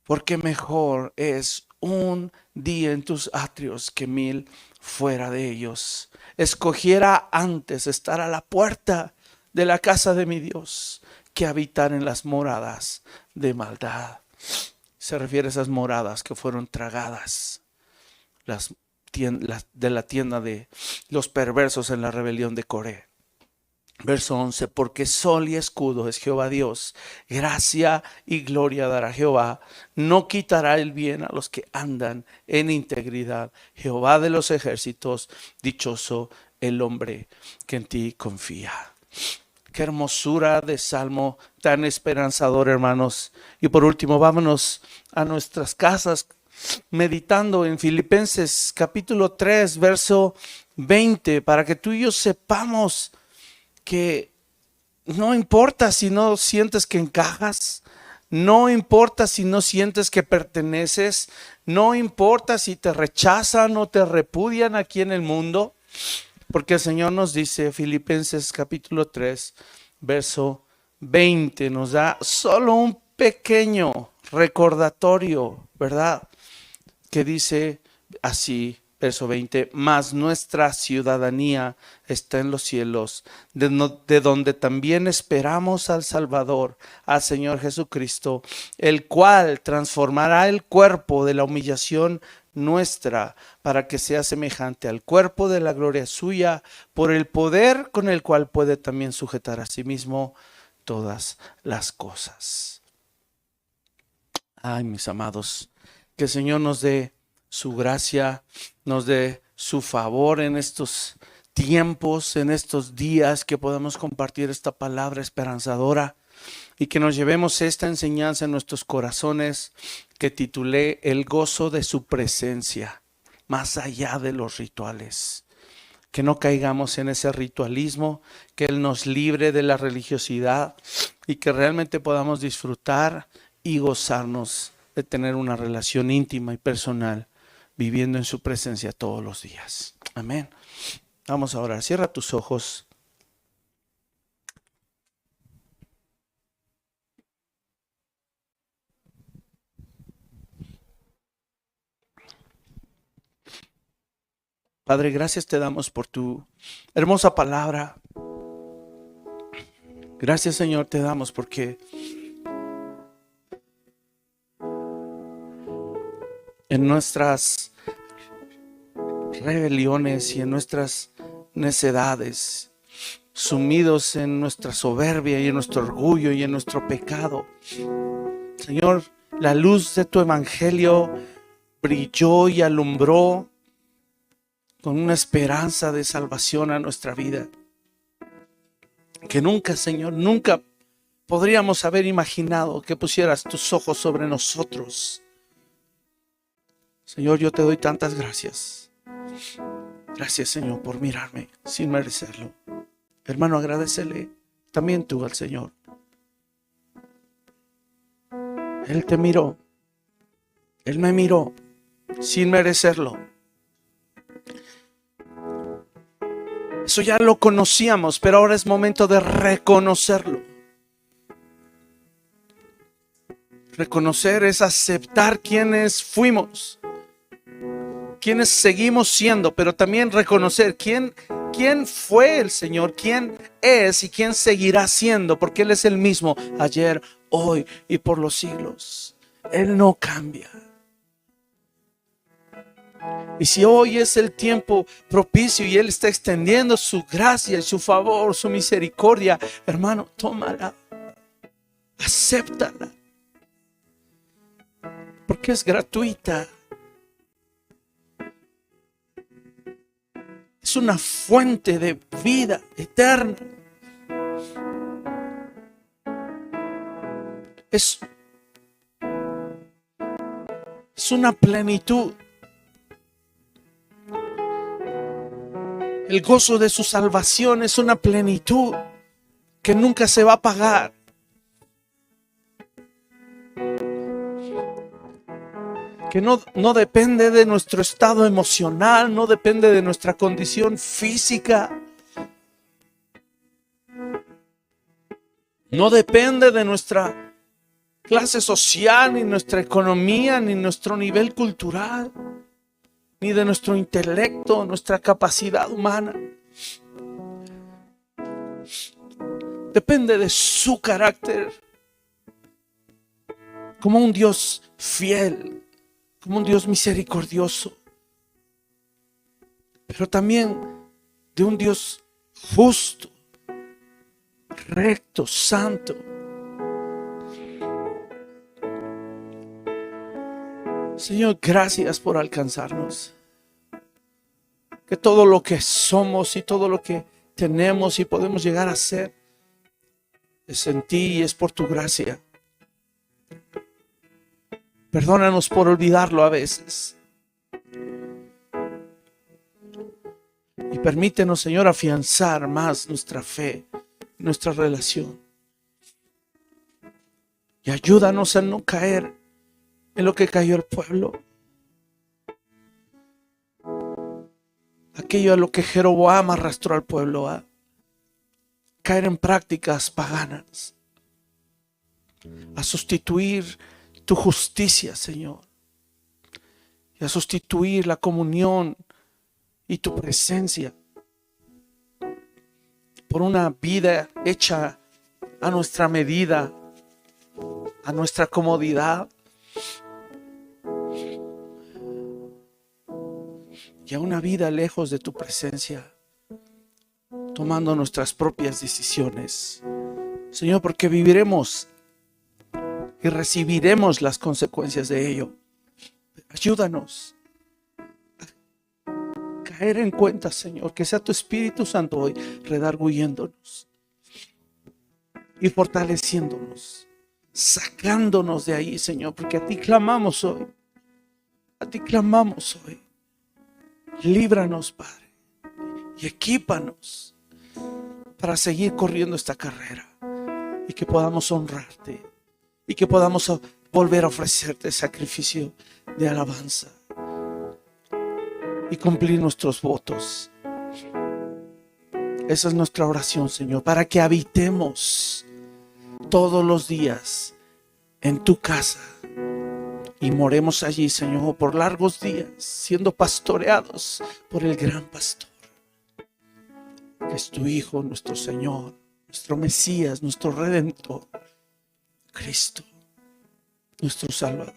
Porque mejor es un día en tus atrios que 1000 fuera de ellos. Escogiera antes estar a la puerta de la casa de mi Dios que habitar en las moradas de maldad. Se refiere a esas moradas que fueron tragadas, de la tienda de los perversos en la rebelión de Coré. Verso 11, porque sol y escudo es Jehová Dios, gracia y gloria dará Jehová, no quitará el bien a los que andan en integridad. Jehová de los ejércitos, dichoso el hombre que en ti confía. Qué hermosura de salmo tan esperanzador, hermanos. Y por último, vámonos a nuestras casas meditando en Filipenses capítulo 3, verso 20, para que tú y yo sepamos que no importa si no sientes que encajas, no importa si no sientes que perteneces, no importa si te rechazan o te repudian aquí en el mundo, porque el Señor nos dice, Filipenses capítulo 3, verso 20, nos da solo un pequeño recordatorio, ¿verdad? Que dice así, verso 20, mas nuestra ciudadanía está en los cielos, de donde también esperamos al Salvador, al Señor Jesucristo, el cual transformará el cuerpo de la humillación nuestra para que sea semejante al cuerpo de la gloria suya, por el poder con el cual puede también sujetar a sí mismo todas las cosas. Ay, mis amados, que el Señor nos dé su gracia, nos dé su favor en estos tiempos, en estos días, que podamos compartir esta palabra esperanzadora y que nos llevemos esta enseñanza en nuestros corazones que titulé El gozo de su presencia, más allá de los rituales. Que no caigamos en ese ritualismo, que Él nos libre de la religiosidad y que realmente podamos disfrutar y gozarnos de tener una relación íntima y personal, viviendo en su presencia todos los días. Amén. Vamos a orar. Cierra tus ojos. Padre, gracias te damos por tu hermosa palabra. Gracias, Señor, te damos porque en nuestras rebeliones y en nuestras necedades, sumidos en nuestra soberbia y en nuestro orgullo y en nuestro pecado, Señor, la luz de tu evangelio brilló y alumbró con una esperanza de salvación a nuestra vida que nunca, Señor, nunca podríamos haber imaginado que pusieras tus ojos sobre nosotros. Señor, yo te doy tantas gracias. Gracias, Señor, por mirarme sin merecerlo. Hermano, agradécele también tú al Señor. Él te miró Él me miró sin merecerlo. Eso ya lo conocíamos, pero ahora es momento de reconocerlo. Reconocer es aceptar quiénes fuimos, quiénes seguimos siendo, pero también reconocer quién fue el Señor, quién es y quién seguirá siendo, porque Él es el mismo ayer, hoy y por los siglos. Él no cambia. Y si hoy es el tiempo propicio y Él está extendiendo su gracia y su favor, su misericordia, hermano, tómala, acéptala, porque es gratuita. Es una fuente de vida eterna. Es una plenitud. El gozo de su salvación es una plenitud que nunca se va a pagar. Que no depende de nuestro estado emocional, no depende de nuestra condición física, no depende de nuestra clase social, ni nuestra economía, ni nuestro nivel cultural, ni de nuestro intelecto, nuestra capacidad humana. Depende de su carácter como un Dios fiel, como un Dios misericordioso, pero también de un Dios justo, recto, santo. Señor, gracias por alcanzarnos. Que todo lo que somos y todo lo que tenemos y podemos llegar a ser es en ti y es por tu gracia. Perdónanos por olvidarlo a veces. Y permítenos, Señor, afianzar más nuestra fe, nuestra relación. Y ayúdanos a no caer en lo que cayó el pueblo. Aquello a lo que Jeroboam arrastró al pueblo a caer en prácticas paganas. A sustituir tu justicia, Señor, y a sustituir la comunión y tu presencia por una vida hecha a nuestra medida, a nuestra comodidad, y a una vida lejos de tu presencia, tomando nuestras propias decisiones, Señor, porque viviremos y recibiremos las consecuencias de ello. Ayúdanos a caer en cuenta, Señor, que sea tu Espíritu Santo hoy redarguyéndonos y fortaleciéndonos, sacándonos de ahí, Señor, porque a ti clamamos hoy. A ti clamamos hoy. Líbranos, Padre, y equípanos para seguir corriendo esta carrera y que podamos honrarte y que podamos volver a ofrecerte sacrificio de alabanza y cumplir nuestros votos. Esa es nuestra oración, Señor, para que habitemos todos los días en tu casa y moremos allí, Señor, por largos días, siendo pastoreados por el gran pastor, que es tu Hijo, nuestro Señor, nuestro Mesías, nuestro Redentor, Cristo, nuestro Salvador.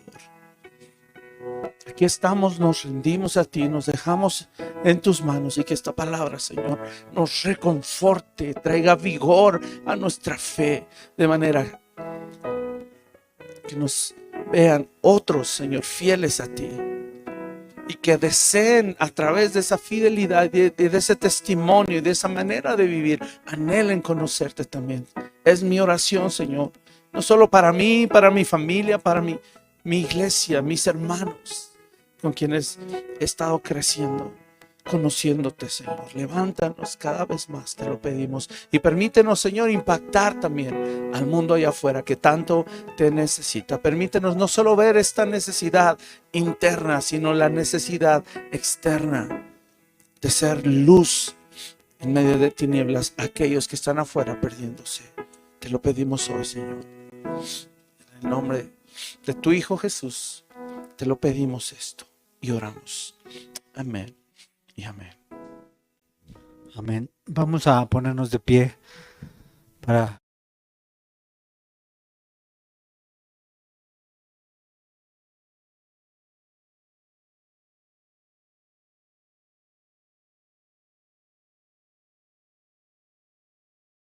Aquí estamos, nos rendimos a ti, nos dejamos en tus manos y que esta palabra, Señor, nos reconforte, traiga vigor a nuestra fe, de manera que nos vean otros, Señor, fieles a ti y que deseen a través de esa fidelidad y de ese testimonio y de esa manera de vivir, anhelen conocerte también. Es mi oración, Señor, no solo para mí, para mi familia, para mi iglesia, mis hermanos con quienes he estado creciendo. conociéndote, Señor. Levántanos cada vez más, te lo pedimos. Y permítenos, Señor, impactar también al mundo allá afuera que tanto te necesita. Permítenos no solo ver esta necesidad interna, sino la necesidad externa de ser luz en medio de tinieblas a aquellos que están afuera perdiéndose. Te lo pedimos hoy, Señor. En el nombre de tu Hijo Jesús, te lo pedimos esto y oramos. Amén y amén. Amén. Vamos a ponernos de pie para